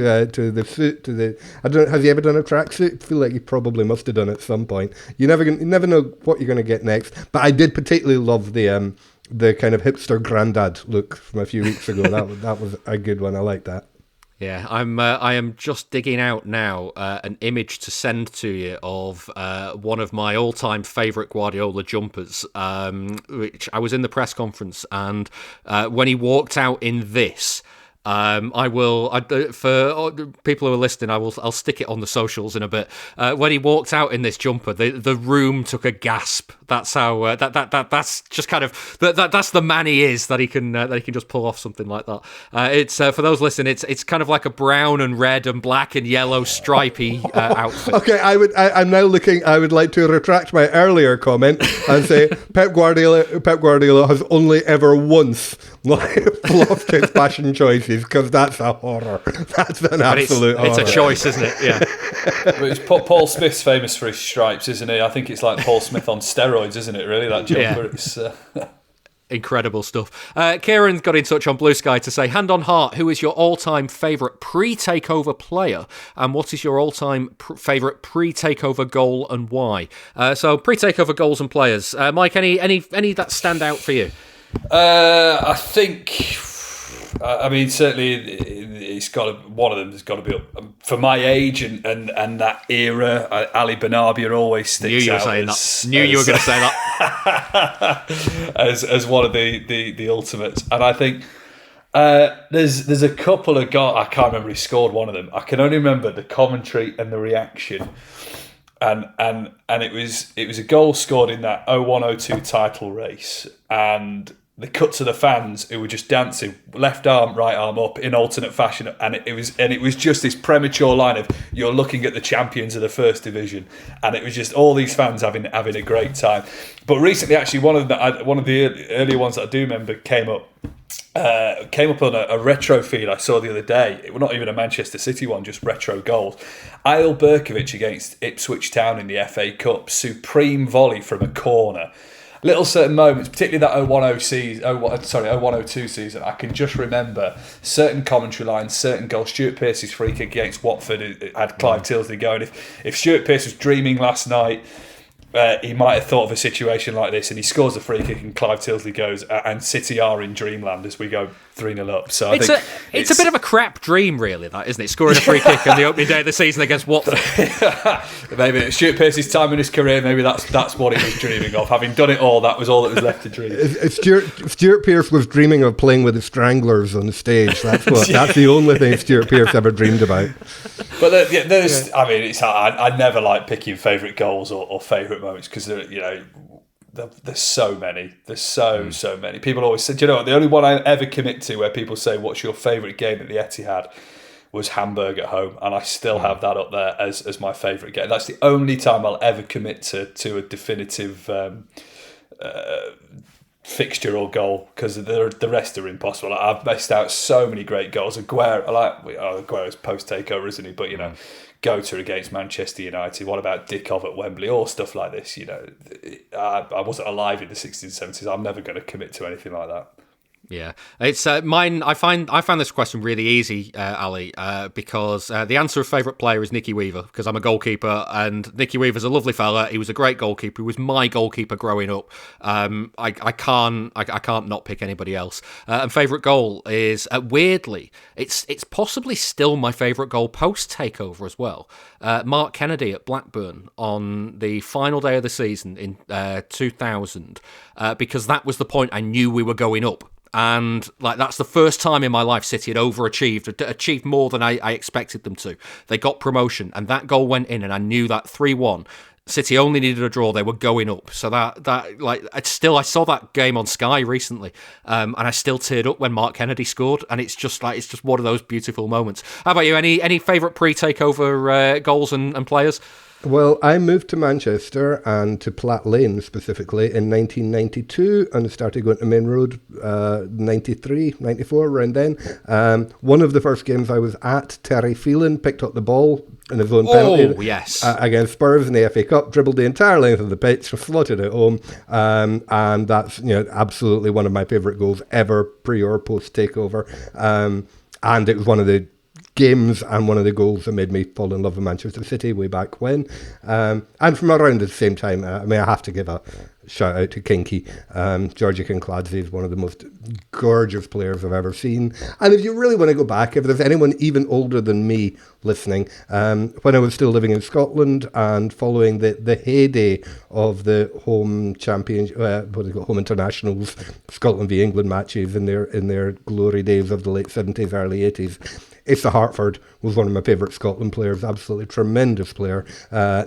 the suit to the. I don't know, has he ever done a tracksuit? I feel like he probably must have done it at some point. You never know what you're going to get next. But I did particularly love the kind of hipster granddad look from a few weeks ago. That was a good one. I like that. Yeah, I am just digging out now an image to send to you of one of my all-time favourite Guardiola jumpers, which I was in the press conference, and when he walked out in this, for people who are listening, I'll stick it on the socials in a bit. When he walked out in this jumper, the room took a gasp. That's how that's just kind of that's the man he is, that he can just pull off something like that. It's for those listening, it's kind of like a brown and red and black and yellow stripy outfit. Okay, I'm now looking. I would like to retract my earlier comment and say Pep Guardiola has only ever once fluffed his fashion choices, because that's a horror. That's an absolute horror. It's a choice, isn't it? Yeah. It's Paul Smith's famous for his stripes, isn't he? I think it's like Paul Smith on steroids, isn't it, really, that jumper? Yeah. It's incredible stuff. Kieran got in touch on Blue Sky to say, hand on heart, who is your all-time favourite pre-takeover player, and what is your all-time favourite pre-takeover goal and why? So pre-takeover goals and players. Mike, any that stand out for you? I think, I mean, certainly one of them has got to be up for my age and that era. Ali Benarbia always sticks out. Knew you were going to say that. as one of the ultimates. And I think There's a couple of goals. I can't remember who scored one of them. I can only remember the commentary and the reaction, and it was a goal scored in that 01-02 title race, and the cut to the fans who were just dancing, left arm, right arm up in alternate fashion, and it was just this premature line of you're looking at the champions of the first division, and it was just all these fans having a great time. But recently, actually, one of the earlier ones that I do remember came up on a retro feed I saw the other day. It was not even a Manchester City one, just retro goals. Isle Berkovic against Ipswich Town in the FA Cup, supreme volley from a corner. Little certain moments, particularly that 01-02 season, I can just remember certain commentary lines, certain goals. Stuart Pearce's free kick against Watford had Clive Tilsley going. If Stuart Pearce was dreaming last night, he might have thought of a situation like this, and he scores a free kick and Clive Tilsley goes, and City are in dreamland as we go 3-0 up. So it's a bit of a crap dream, really, that, isn't it? Scoring a free kick on the opening day of the season against Watford. Maybe Stuart Pearce's time in his career, maybe that's what he was dreaming of. Having done it all, that was all that was left to dream. Stuart Pearce was dreaming of playing with the Stranglers on the stage. That's the only thing Stuart Pearce ever dreamed about. But I mean, it's I never like picking favourite goals or favourite moments, because there's so many. There's so many. People always say, the only one I ever commit to where people say, what's your favourite game at the Etihad, was Hamburg at home, and I still have that up there as my favourite game. That's the only time I'll ever commit to a definitive fixture or goal, because the rest are impossible. I've missed out so many great goals. Aguero's post-takeover, isn't he? But, Gota against Manchester United. What about Dickov at Wembley? All stuff like this. I wasn't alive in the 60s and 70s. I'm never going to commit to anything like that. Yeah, it's mine. I found this question really easy, Ali, because the answer of favourite player is Nicky Weaver, because I'm a goalkeeper, and Nicky Weaver's a lovely fella. He was a great goalkeeper. He was my goalkeeper growing up. I can't not pick anybody else. And favourite goal is weirdly, it's possibly still my favourite goal post takeover as well. Mark Kennedy at Blackburn on the final day of the season in 2000, because that was the point I knew we were going up. And that's the first time in my life City had achieved more than I expected them to. They got promotion, and that goal went in, and I knew that 3-1. City only needed a draw; they were going up. So I saw that game on Sky recently, and I still teared up when Mark Kennedy scored. And it's just one of those beautiful moments. How about you? Any favourite pre-takeover goals and players? Well, I moved to Manchester and to Platt Lane specifically in 1992 and started going to Main Road 93, 94, around then. One of the first games I was at, Terry Phelan picked up the ball in his own penalty against Spurs in the FA Cup, dribbled the entire length of the pitch, slotted it home, and that's absolutely one of my favourite goals ever, pre or post takeover. And it was one of the games and one of the goals that made me fall in love with Manchester City way back when. And from around the same time, I have to give a shout out to Kinky. Georgie Kinkladze is one of the most gorgeous players I've ever seen. And if you really want to go back, if there's anyone even older than me listening, when I was still living in Scotland and following the heyday of the home home internationals, Scotland v England matches in their glory days of the late 70s, early 80s, Asa Hartford was one of my favourite Scotland players, absolutely tremendous player.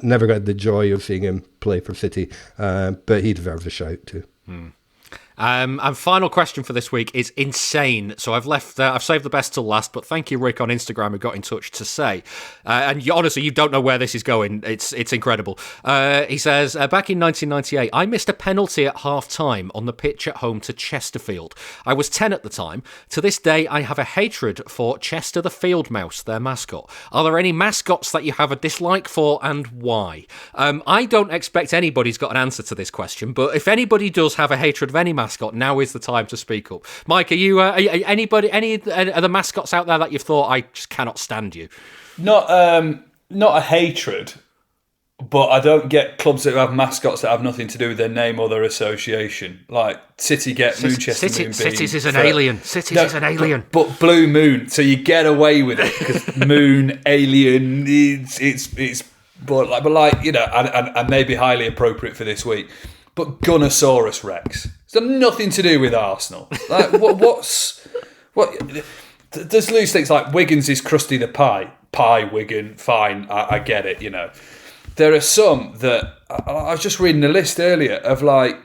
Never got the joy of seeing him play for City, but he deserves a shout too. And final question for this week is insane. So I've saved the best till last, but thank you, Rick, on Instagram, who got in touch to say, and honestly, you don't know where this is going. It's incredible. He says, back in 1998, I missed a penalty at half-time on the pitch at home to Chesterfield. I was 10 at the time. To this day, I have a hatred for Chester the Field Mouse, their mascot. Are there any mascots that you have a dislike for, and why? I don't expect anybody's got an answer to this question, but if anybody does have a hatred of any mascot, now is the time to speak up. Mike, are you any of the mascots out there that you've thought, I just cannot stand you? Not a hatred, but I don't get clubs that have mascots that have nothing to do with their name or their association. Like City get Moonchester Moonbeam. Cities is an alien. Cities is an alien. But Blue Moon, so you get away with it because Moon, alien, it's and maybe highly appropriate for this week. But Gunnosaurus Rex. It's got nothing to do with Arsenal. Like, Well, there's loose things like Wiggins is Krusty the Pie, Wigan, fine, I get it, you know. There are some that, I was just reading a list earlier of like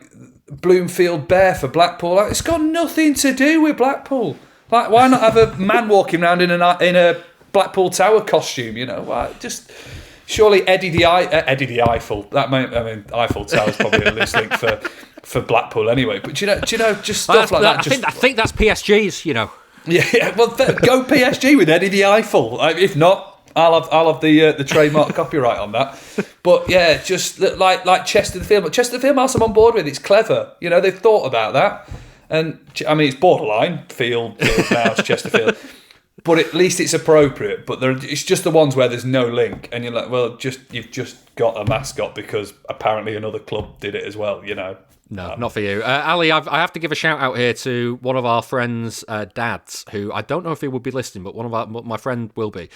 Bloomfield Bear for Blackpool. Like, it's got nothing to do with Blackpool. Like, why not have a man walking around in a Blackpool Tower costume, you know? Like, just surely Eddie the Eiffel. Eiffel Tower is probably a loose link for Blackpool anyway. But do you know, just stuff like that. I think that's PSG's, you know. Yeah, well, go PSG with Eddie the Eiffel. If not, I'll have the trademark copyright on that. But yeah, just like Chesterfield. But Chesterfield Mouse I'm on board with. It's clever. You know, they've thought about that. And I mean, it's borderline field mouse, Chesterfield. But at least it's appropriate. But it's just the ones where there's no link, and you're like, well, you've just got a mascot because apparently another club did it as well. You know. No, not for you. Ali, I have to give a shout out here to one of our friends' dads, who I don't know if he would be listening, but my friend will be,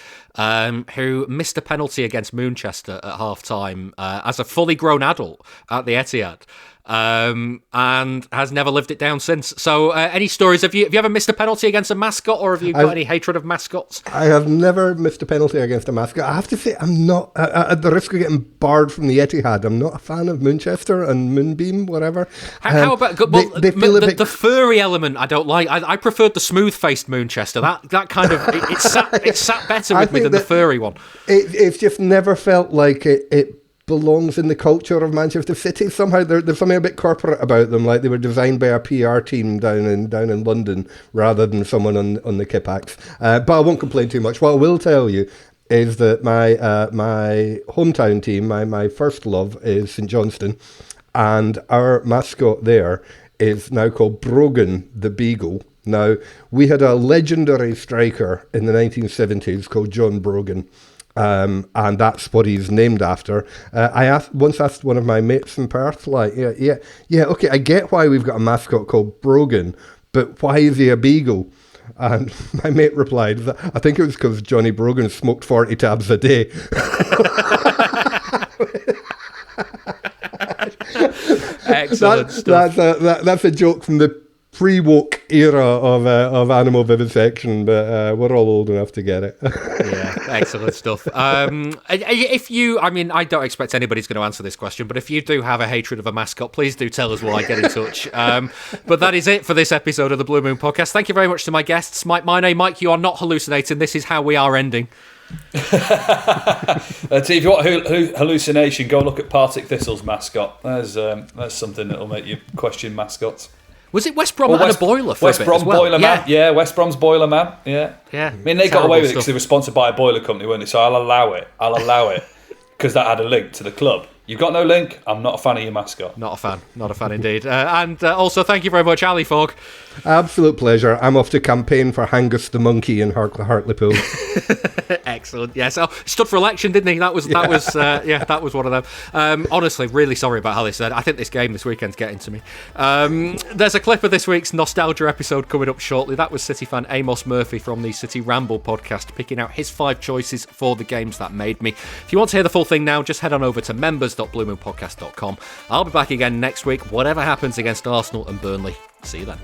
who missed a penalty against Manchester at half-time as a fully grown adult at the Etihad. And has never lived it down since. So, any stories? Have you ever missed a penalty against a mascot, or have you got any hatred of mascots? I have never missed a penalty against a mascot. I have to say, I'm not, at the risk of getting barred from the Etihad, I'm not a fan of Manchester and Moonbeam, whatever. How about the furry element? I don't like. I preferred the smooth-faced Manchester. That kind of it sat better with me than the furry one. It's just never felt like it belongs in the culture of Manchester City. Somehow there's something a bit corporate about them, like they were designed by a PR team down in London rather than someone on the Kipax. But I won't complain too much. What I will tell you is that my hometown team, my first love, is St Johnstone, and our mascot there is now called Brogan the Beagle. Now, we had a legendary striker in the 1970s called John Brogan. And that's what he's named after. I once asked one of my mates in Perth, like, yeah, okay, I get why we've got a mascot called Brogan, but why is he a beagle? And my mate replied, I think it was because Johnny Brogan smoked 40 tabs a day. Excellent stuff. That's a joke from the pre-woke era of animal vivisection, but we're all old enough to get it. Yeah, excellent stuff. If you, I mean, I don't expect anybody's going to answer this question, but if you do have a hatred of a mascot, please do tell us why. Get in touch. But that is it for this episode of the Blue Moon Podcast. Thank you very much to my guests. Mike Minay, Mike, you are not hallucinating. This is how we are ending. If you want hallucination, go look at Partick Thistle's mascot. There's something that'll make you question mascots. Was it West Brom had a boiler for West a bit Brom as well? Boiler Man. Yeah, West Brom's Boiler Man. Yeah. Yeah. I mean, they got away with it because they were sponsored by a boiler company, weren't they? So I'll allow it because that had a link to the club. You've got no link. I'm not a fan of your mascot. Not a fan indeed. And also, thank you very much, Ally Fogg. Absolute pleasure. I'm off to campaign for Hangus the Monkey in Hartlepool. Excellent. Yes, stood for election, didn't he? That was one of them. Honestly, really sorry about how they said. I think this game this weekend's getting to me. There's a clip of this week's nostalgia episode coming up shortly. That was City fan Amos Murphy from the City Ramble podcast, picking out his 5 choices for the games that made me. If you want to hear the full thing now, just head on over to members.bluemoonpodcast.com. I'll be back again next week, whatever happens against Arsenal and Burnley. See you then.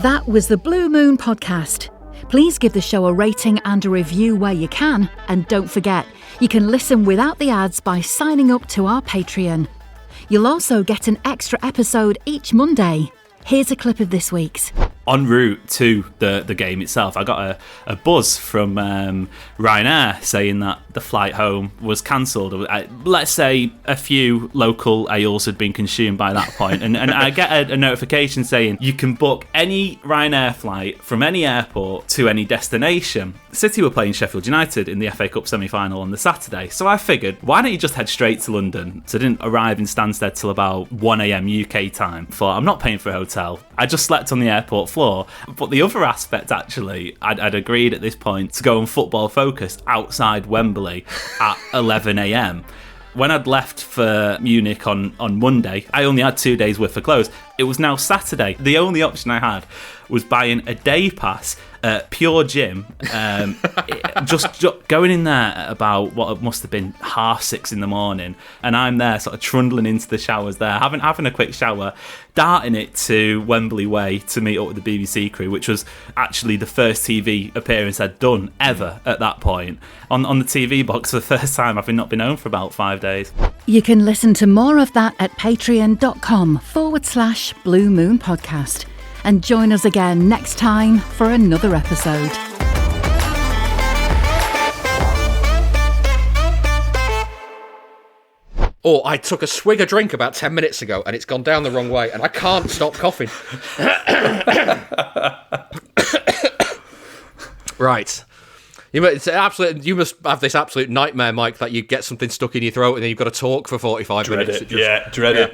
That was the Blue Moon Podcast. Please give the show a rating and a review where you can. And don't forget, you can listen without the ads by signing up to our Patreon. You'll also get an extra episode each Monday. Here's a clip of this week's. En route to the game itself, I got a buzz from Ryanair saying that the flight home was cancelled. Let's say a few local ales had been consumed by that point, and I get a notification saying you can book any Ryanair flight from any airport to any destination. City were playing Sheffield United in the FA Cup semi-final on the Saturday, so I figured, why don't you just head straight to London? So I didn't arrive in Stansted till about 1 a.m. UK time. Thought, I'm not paying for a hotel. I just slept on the airport floor. But the other aspect, actually, I'd agreed at this point to go on Football Focus outside Wembley at 11 a.m. When I'd left for Munich on Monday, I only had 2 days worth of clothes. It was now Saturday. The only option I had was buying a day pass pure gym. Just going in there at about what must have been 6:30 in the morning, and I'm there sort of trundling into the showers there, having a quick shower, darting it to Wembley Way to meet up with the BBC crew, which was actually the first TV appearance I'd done ever at that point, on the TV box for the first time, having not been home for about 5 days. You can listen to more of that at patreon.com/Blue Moon Podcast. And join us again next time for another episode. Oh, I took a swig of drink about 10 minutes ago and it's gone down the wrong way and I can't stop coughing. Right. You must have this absolute nightmare, Mike, that you get something stuck in your throat and then you've got to talk for 45 minutes. Dread it.